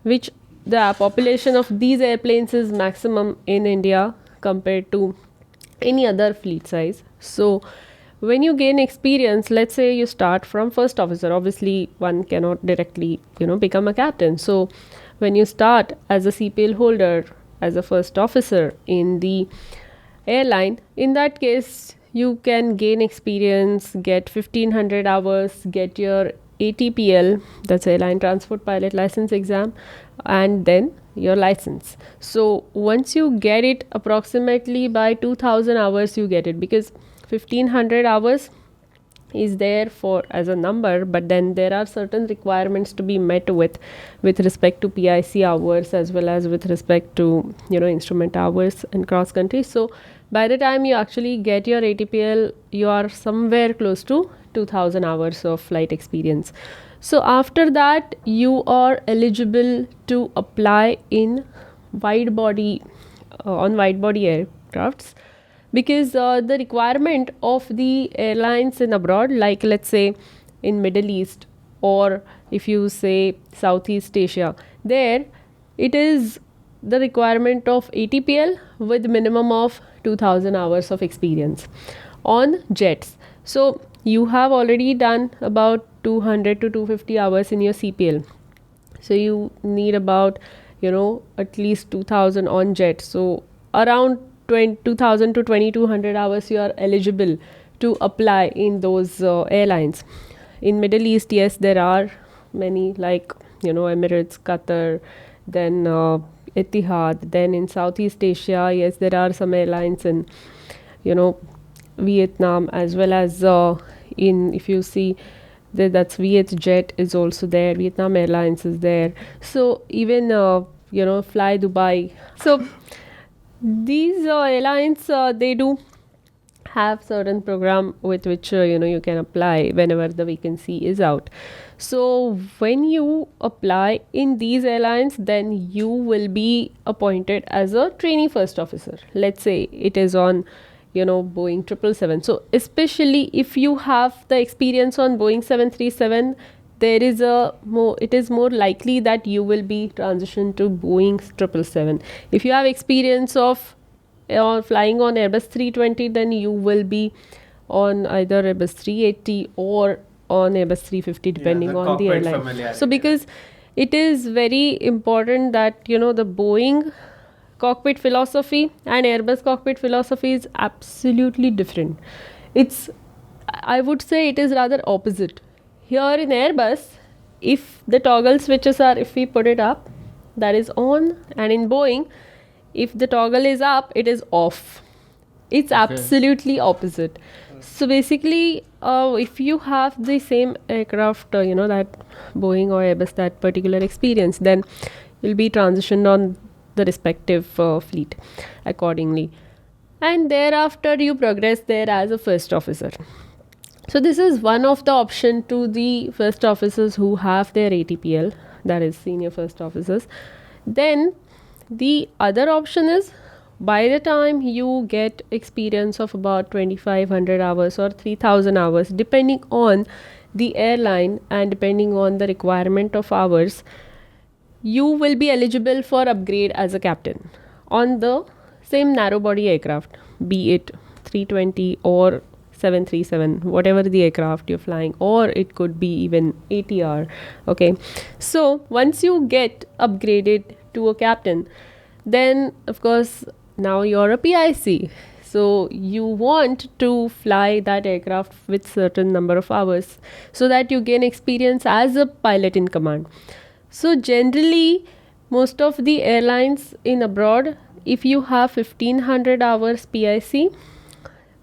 which the population of these airplanes is maximum in India compared to any other fleet size. So when you gain experience, let's say you start from first officer, obviously one cannot directly, become a captain. So when you start as a CPL holder, as a first officer in the airline, in that case, you can gain experience, get 1500 hours, get your ATPL, that's Airline Transport Pilot License exam, and then your license. So once you get it, approximately by 2000 hours you get it, because 1500 hours is there for as a number, but then there are certain requirements to be met with respect to PIC hours, as well as with respect to instrument hours and cross country. So by the time you actually get your ATPL, you are somewhere close to 2000 hours of flight experience. So after that, you are eligible to apply in wide body aircrafts, because the requirement of the airlines in abroad, like let's say in Middle East, or if you say Southeast Asia, there it is the requirement of ATPL with minimum of 2000 hours of experience on jets. So you have already done about 200 to 250 hours in your CPL. So you need about, at least 2000 on jet. So around 2000 to 2200 hours you are eligible to apply in those airlines. In Middle East, yes, there are many, like Emirates, Qatar, then Etihad. Then in Southeast Asia, yes, there are some airlines in Vietnam, as well as in, if you see, that's Vietjet is also there, Vietnam Airlines is there. So even Fly Dubai. So these airlines, they do have certain program with which you can apply whenever the vacancy is out. So when you apply in these airlines, then you will be appointed as a trainee first officer. Let's say it is on Boeing 777. So especially if you have the experience on Boeing 737, it is more likely that you will be transitioned to Boeing 777. If you have experience of flying on Airbus 320, then you will be on either Airbus 380 or on Airbus 350, depending on the airline. So because it is very important that the Boeing cockpit philosophy and Airbus cockpit philosophy is absolutely different. I would say it is rather opposite. Here in Airbus, if the toggle switches are, if we put it up, that is on, and in Boeing, if the toggle is up, it is off. It's absolutely opposite. So basically, if you have the same aircraft, that Boeing or Airbus, that particular experience, then you'll be transitioned on the respective fleet accordingly, and thereafter you progress there as a first officer. So this is one of the option to the first officers who have their ATPL, that is senior first officers. Then the other option is, by the time you get experience of about 2500 hours or 3000 hours, depending on the airline and depending on the requirement of hours, you will be eligible for upgrade as a captain on the same narrow body aircraft, be it 320 or 737, whatever the aircraft you're flying, or it could be even ATR. Okay, so once you get upgraded to a captain, then of course now you're a PIC. So you want to fly that aircraft with certain number of hours so that you gain experience as a pilot in command. So generally, most of the airlines in abroad, if you have 1500 hours PIC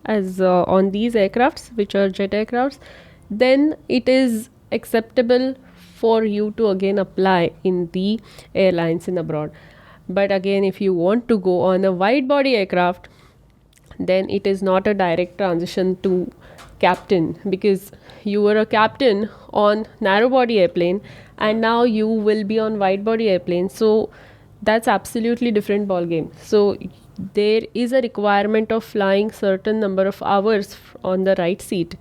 as on these aircrafts, which are jet aircrafts, then it is acceptable for you to again apply in the airlines in abroad. But again, if you want to go on a wide body aircraft, then it is not a direct transition to captain, because you were a captain on narrow body airplane and now you will be on wide body airplane. So that's absolutely different ball game. So there is a requirement of flying certain number of hours on the right seat,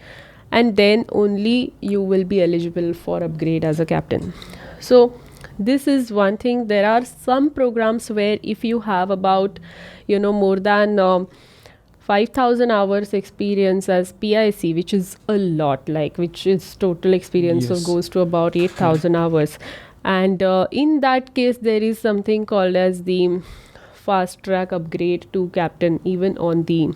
and then only you will be eligible for upgrade as a captain. So this is one thing. There are some programs where if you have about more than 5000 hours experience as PIC, which is a lot, which is total experience, Yes. so goes to about 8000 hours. And in that case, there is something called as the fast track upgrade to captain, even on the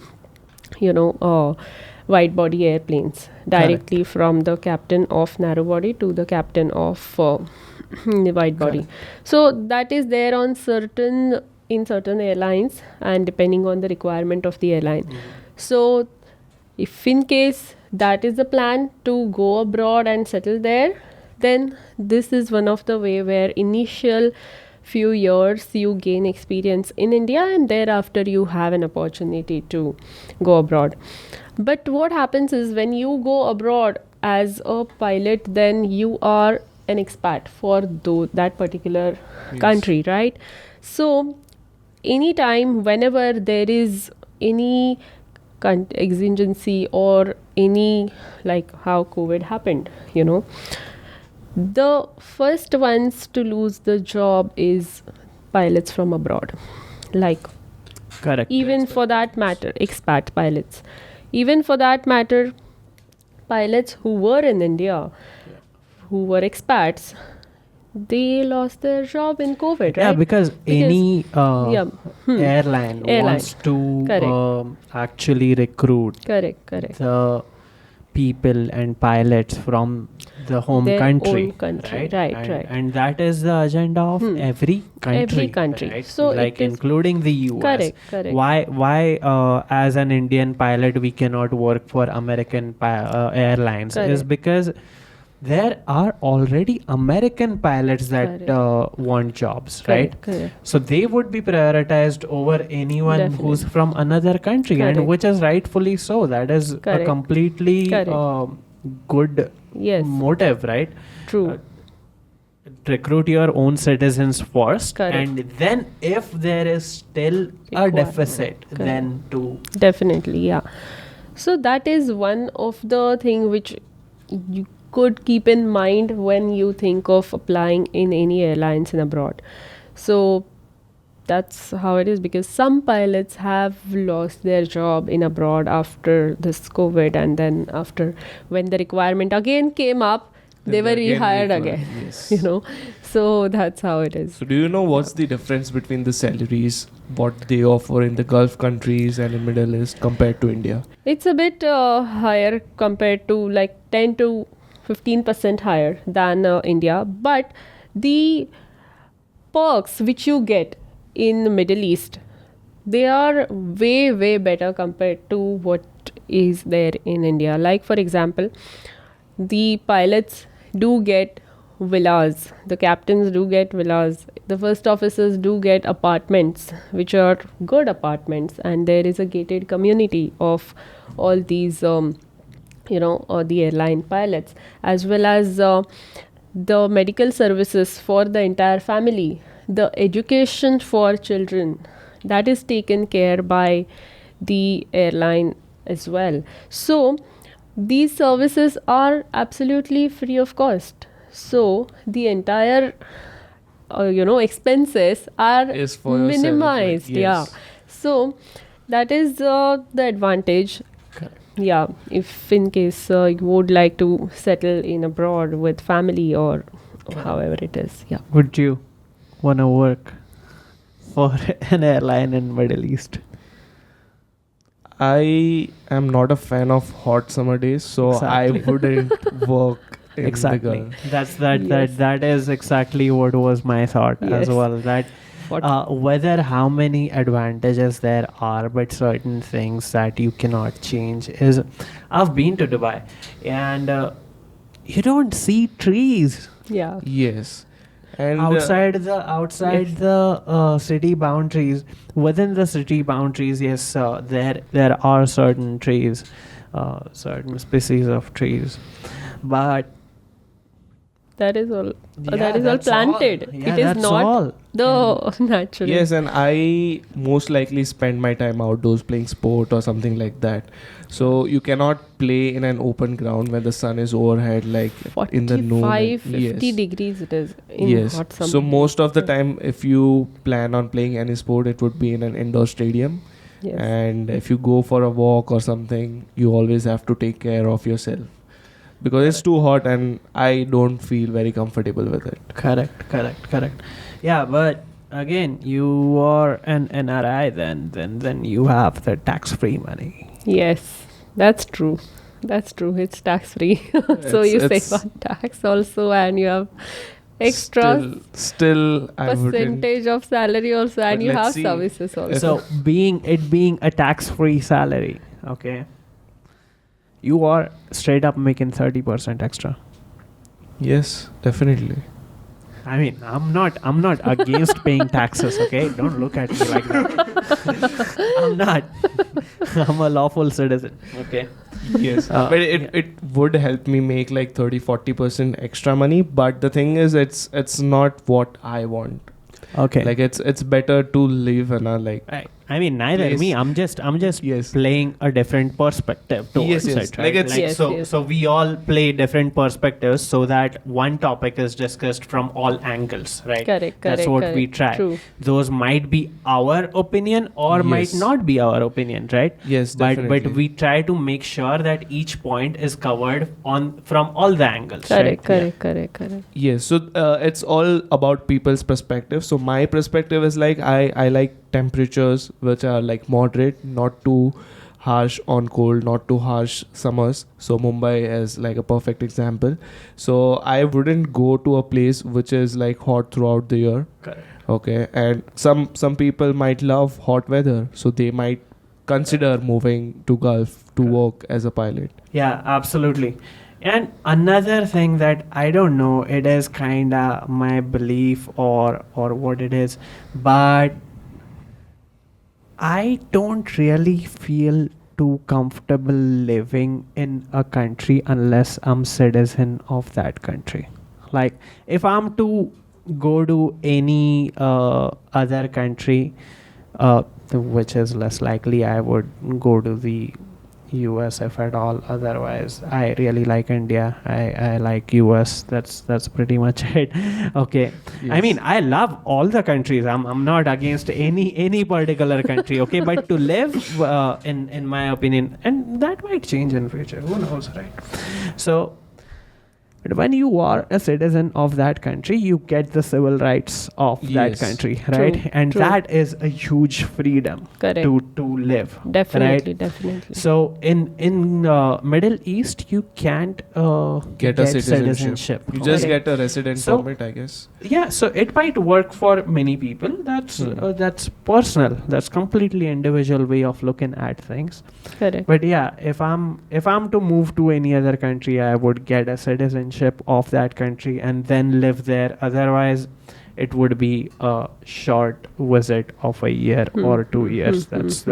wide body airplanes, directly from the captain of narrow body to the captain of wide body. So that is there on in certain airlines, and depending on the requirement of the airline. So if in case that is the plan to go abroad and settle there, then this is one of the way where initial few years you gain experience in India, and thereafter you have an opportunity to go abroad. But what happens is, when you go abroad as a pilot, then you are an expat for that particular country, right? So anytime, whenever there is any exigency or any, like how COVID happened, the first ones to lose the job is pilots from abroad. Like Correct. Even for that matter, expat pilots. Even for that matter, pilots who were in India, who were expats, they lost their job in COVID, right? Yeah, because any yeah. airline wants to actually recruit Correct. the people and pilots from the home Their country, own country, right. And that is the agenda of every country. Every country. Right? So like it is including the US. Correct. Why as an Indian pilot we cannot work for American airlines is because there are already American pilots that want jobs, right? Correct. So they would be prioritized over anyone who's from another country, and which is rightfully so. That is a completely good motive, right? True. Recruit your own citizens first, and then if there is still a deficit, then to definitely, yeah. So that is one of the thing which you could keep in mind when you think of applying in any airlines in abroad. So that's how it is, because some pilots have lost their job in abroad after this COVID, and then after when the requirement again came up, they were rehired again. Yes. So that's how it is. So do you know what's the difference between the salaries, what they offer in the Gulf countries and in Middle East compared to India? It's a bit higher compared to like 10 to 15% higher than India, but the perks which you get in the Middle East, they are way better compared to what is there in India. Like for example, the pilots do get villas, the captains do get villas, the first officers do get apartments, which are good apartments, and there is a gated community of all these the airline pilots, as well as the medical services for the entire family, the education for children, that is taken care by the airline as well. So these services are absolutely free of cost. So the entire expenses are minimized. Yeah. So that is the advantage. Yeah, if in case you would like to settle in abroad with family or however it is. Yeah. Would you want to work for an airline in Middle East? I am not a fan of hot summer days, so I wouldn't work in the Gulf. That is exactly what was my thought as well. That whether how many advantages there are, but certain things that you cannot change is, I've been to Dubai and you don't see trees. Yeah. Yes. And outside the city boundaries, within the city boundaries, yes, there are certain trees, certain species of trees, but that is all. That is all planted. It is not the natural. Yes, and I most likely spend my time outdoors playing sport or something like that. So you cannot play in an open ground when the sun is overhead, like in the noon. 50 degrees it is in hot summer. So most of the time, if you plan on playing any sport, it would be in an indoor stadium. Yes. And if you go for a walk or something, you always have to take care of yourself, because it's too hot and I don't feel very comfortable with it. Correct. Yeah, but again, you are an NRI, then you have the tax-free money. Yes, that's true. It's tax-free. So you save on tax also, and you have extra still percentage of salary also, and you have services also. So being a tax-free salary, okay, you are straight up making 30% extra. Yes, definitely. I mean, I'm not against paying taxes, okay? Don't look at me like that. I'm not. I'm a lawful citizen, okay? Yes, but it would help me make like 30-40% extra money, but the thing is, it's not what I want. Okay. Like it's better to live in a I mean, neither place. me. I'm just Yes. playing a different perspective towards Yes. it, Like right? it's- Yes, so yes. so we all play different perspectives so that one topic is discussed from all angles, right? Correct, That's correct, what we correct. try. True. Those might be our opinion or might Yes. not be our opinion, right? Yes, But definitely. we try to make sure that each point is covered on from all the angles, Correct, right? correct. Yes, so it's all about people's perspective. So my perspective is like I like temperatures which are like moderate, not too harsh on cold, not too harsh summers. So Mumbai is like a perfect example. So I wouldn't go to a place which is like hot throughout the year. Correct. Okay, and some people might love hot weather, so they might consider moving to Gulf to work as a pilot. Yeah, absolutely. And another thing that I don't know, it is kind of my belief or what it is, but I don't really feel too comfortable living in a country unless I'm citizen of that country. Like if I'm to go to any other country, which is less likely, I would go to the US if at all. Otherwise, I really like India. I like US. That's pretty much it. Okay. I mean, I love all the countries. I'm not against any particular country. Okay, but to live, in my opinion, and that might change in future. Who knows, right? So. But when you are a citizen of that country, you get the civil rights of that Yes. country, right? True, And true. that is a huge freedom Correct. to live. Definitely, Right? definitely. So in Middle East, you can't Get a citizenship. You just Okay. get a resident So- permit, I guess. Yeah, so it might work for many people. That's personal. That's completely individual way of looking at things. Correct. But yeah, if I'm to move to any other country, I would get a citizenship of that country and then live there. Otherwise, it would be a short visit of a year or 2 years. That's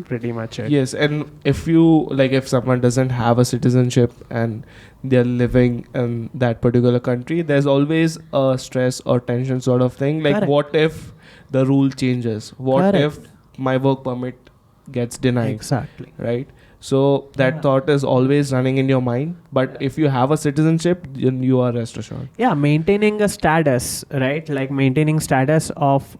pretty much it. Yes, and if someone doesn't have a citizenship and they're living in that particular country, there's always a stress or tension sort of thing. Like, Correct. what if the rule changes? What Correct. if my work permit gets denied? Exactly. Right? So that Yeah. thought is always running in your mind. But if you have a citizenship, then you are rest assured. Yeah, maintaining a status, right? Like maintaining status of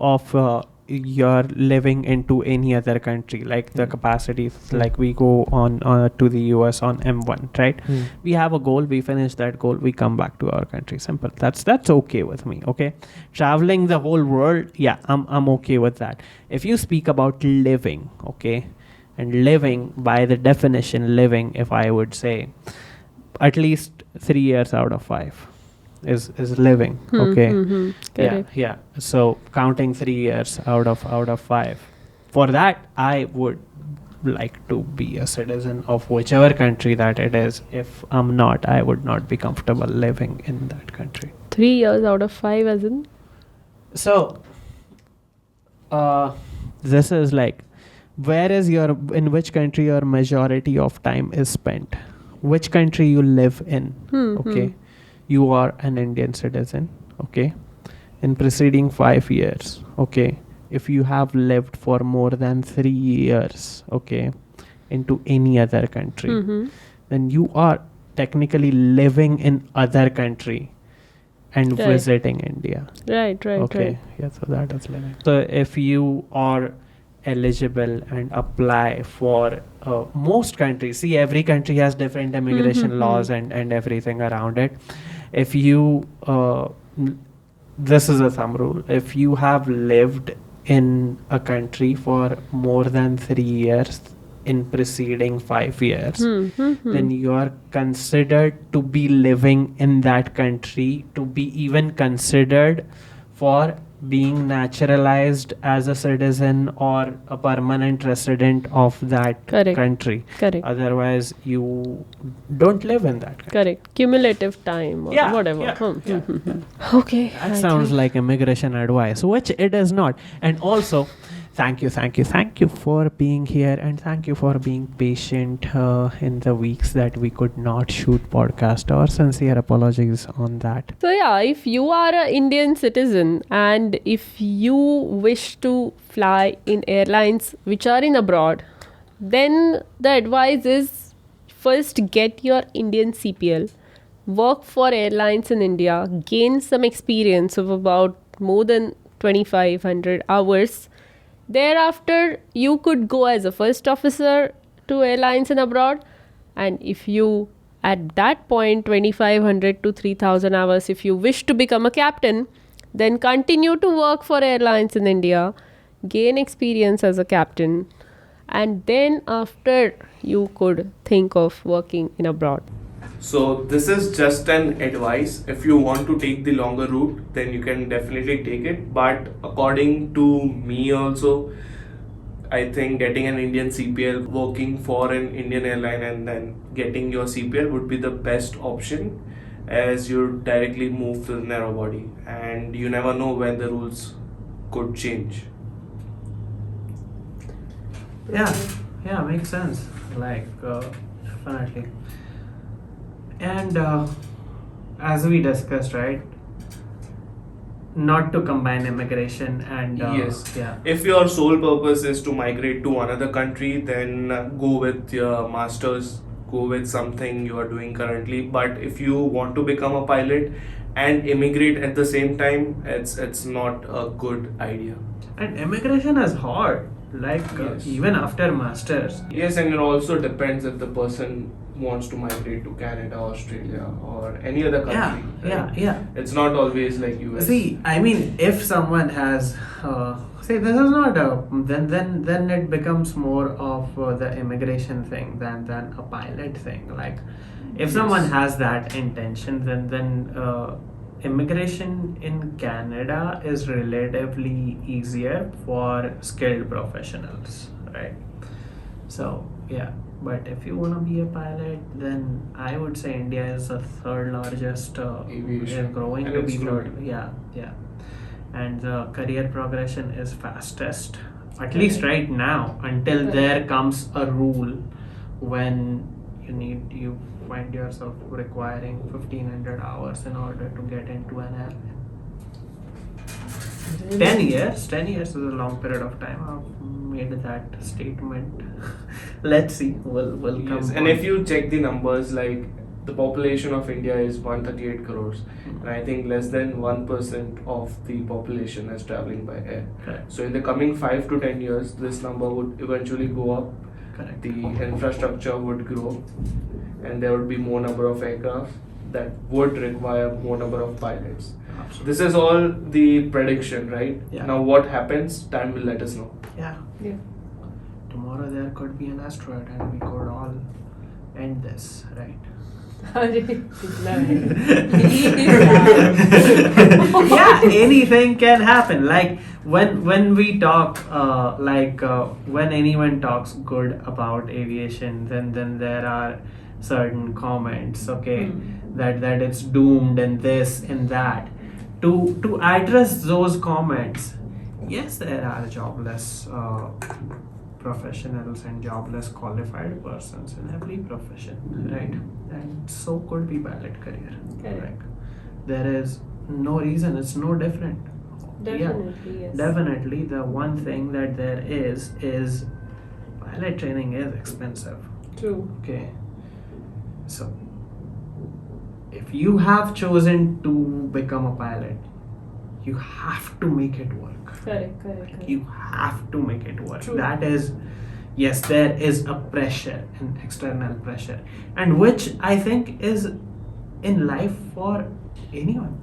you're living into any other country, like the capacities, like we go on to the US on M1, right? We have a goal, we finish that goal, we come back to our country. Simple. That's okay with me. Okay, traveling the whole world, yeah, I'm okay with that. If you speak about living, okay, and living, by the definition, living, if I would say, at least 3 years out of 5 is living. Okay. Correct. Yeah. So counting 3 years out of 5. For that, I would like to be a citizen of whichever country that it is. If I'm not, I would not be comfortable living in that country. 3 years out of 5 as in? So, this is like, in which country your majority of time is spent? Which country you live in? Okay. You are an Indian citizen, okay, in preceding 5 years, okay, if you have lived for more than 3 years, okay, into any other country, then you are technically living in other country and Right. visiting India. Right. Okay, yeah, so that is living. So if you are eligible and apply for most countries, see, every country has different immigration laws and everything around it. If you this is a thumb rule, if you have lived in a country for more than 3 years in preceding 5 years, then you are considered to be living in that country, to be even considered for being naturalized as a citizen or a permanent resident of that Correct. country. Correct. Otherwise, you don't live in that country. Correct. Cumulative time or Yeah, whatever. yeah. Okay. That sounds like immigration advice, which it is not. And also, Thank you for being here, and thank you for being patient in the weeks that we could not shoot podcast. Our sincere apologies on that. So yeah, if you are an Indian citizen and if you wish to fly in airlines which are in abroad, then the advice is first get your Indian CPL, work for airlines in India, gain some experience of about more than 2500 hours. Thereafter, you could go as a first officer to airlines in abroad, and if you at that point 2500 to 3000 hours, if you wish to become a captain, then continue to work for airlines in India, gain experience as a captain, and then after you could think of working in abroad. So this is just an advice. If you want to take the longer route, then you can definitely take it. But according to me also, I think getting an Indian CPL, working for an Indian airline and then getting your CPL would be the best option, as you directly move to the narrow body and you never know when the rules could change. Yeah, makes sense. Like, definitely. And as we discussed, right, not to combine immigration and Yes. yeah, If your sole purpose is to migrate to another country, then go with your masters, go with something you are doing currently. But if you want to become a pilot and immigrate at the same time, it's not a good idea. and immigration is hard. Like Yes. even after masters. Yes, and it also depends if the person wants to migrate to Canada, Australia, or any other country. Yeah. It's not always like US. See, I mean, if someone has, see, this is not a, then it becomes more of the immigration thing than a pilot thing. Like, if someone Yes. has that intention, then immigration in Canada is relatively easier for skilled professionals, right? So yeah. But if you want to be a pilot, then I would say India is the third largest Aviation. is growing And to it's be growing. third. Yeah. And the career progression is fastest, at least right now, until there comes a rule when you find yourself requiring 1500 hours in order to get into an airline. 10 years is a long period of time. I've made that statement. Let's see, we'll come Yes, and on. if you check the numbers, like the population of India is 138 crores, and I think less than 1% of the population is traveling by air. Correct. So in the coming 5 to 10 years, this number would eventually go up. Correct. The infrastructure would grow, and there would be more number of aircraft that would require more number of pilots. Absolutely. This is all the prediction, right? Yeah. Now what happens, time will let us know. Yeah. Yeah. Tomorrow there could be an asteroid and we could all end this, right? Yeah, anything can happen. Like when we talk, when anyone talks good about aviation, then there are certain comments, okay, that it's doomed and this and that. To address those comments, yes, there are jobless professionals and jobless qualified persons in every profession, right? And so could be pilot career. Correct. Like, there is no reason, it's no different. Definitely, yes. Definitely, the one thing that there is pilot training is expensive. True. Okay. So, if you have chosen to become a pilot, you have to make it work. Correct. You have to make it work. True. That is, yes, there is a pressure, an external pressure, and which I think is in life for anyone.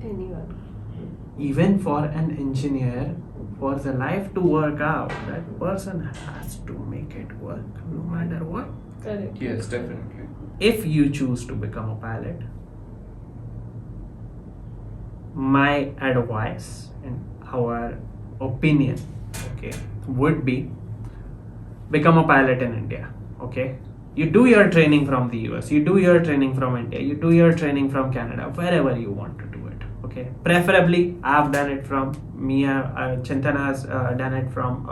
Even for an engineer, for the life to work out, that person has to make it work no matter what. Correct. Yes, definitely. If you choose to become a pilot, my advice and our opinion, okay, would be become a pilot in India. Okay, you do your training from the US, you do your training from India, you do your training from Canada, wherever you want to do it. Okay, preferably I've done it from Chintana has done it from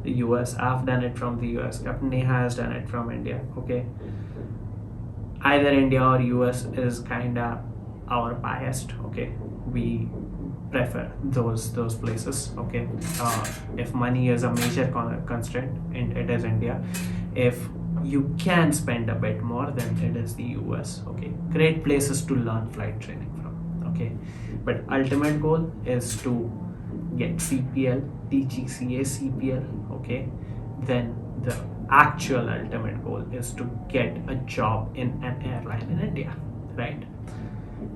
the US. I've done it from the US. Capt.Neha has done it from India. Okay, either India or US is kinda our biased. Okay, we prefer those places. Okay, if money is a major constraint, it is India. If you can spend a bit more, then it is the US. Okay, great places to learn flight training from. Okay, but ultimate goal is to get CPL, DGCA, CPL. Okay, then the actual ultimate goal is to get a job in an airline in India, right?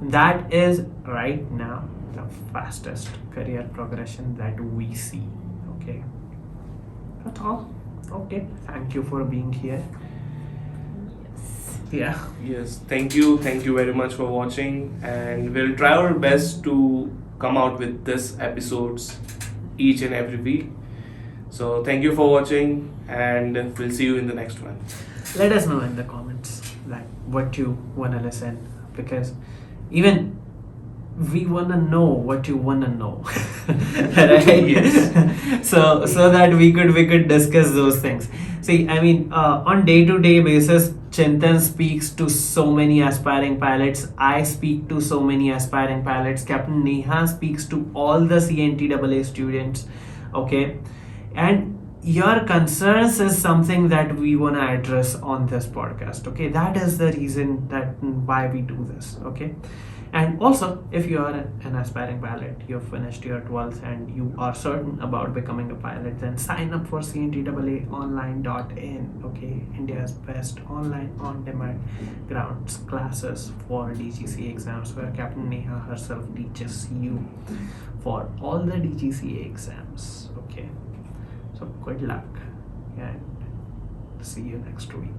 That is right now the fastest career progression that we see. Okay, that's all. Okay, thank you for being here. Yeah. Yes, thank you. Thank you very much for watching. And we'll try our best to come out with this episodes each and every week. So thank you for watching, and we'll see you in the next one. Let us know in the comments like what you wanna listen, because even we wanna know what you wanna know, right? Yes. so that we could discuss those things. See, I mean, on day-to-day basis, Chintan speaks to so many aspiring pilots. I speak to so many aspiring pilots. Capt.Neha speaks to all the CNTAA students. Okay, and your concerns is something that we want to address on this podcast. Okay, that is the reason that why we do this. Okay, and also if you are an aspiring pilot, you've finished your 12th and you are certain about becoming a pilot, then sign up for CNTAA online.in. Okay, India's best online on-demand grounds classes for DGCA exams, where Capt.Neha herself teaches you for all the DGCA exams. Okay, so good luck and see you next week.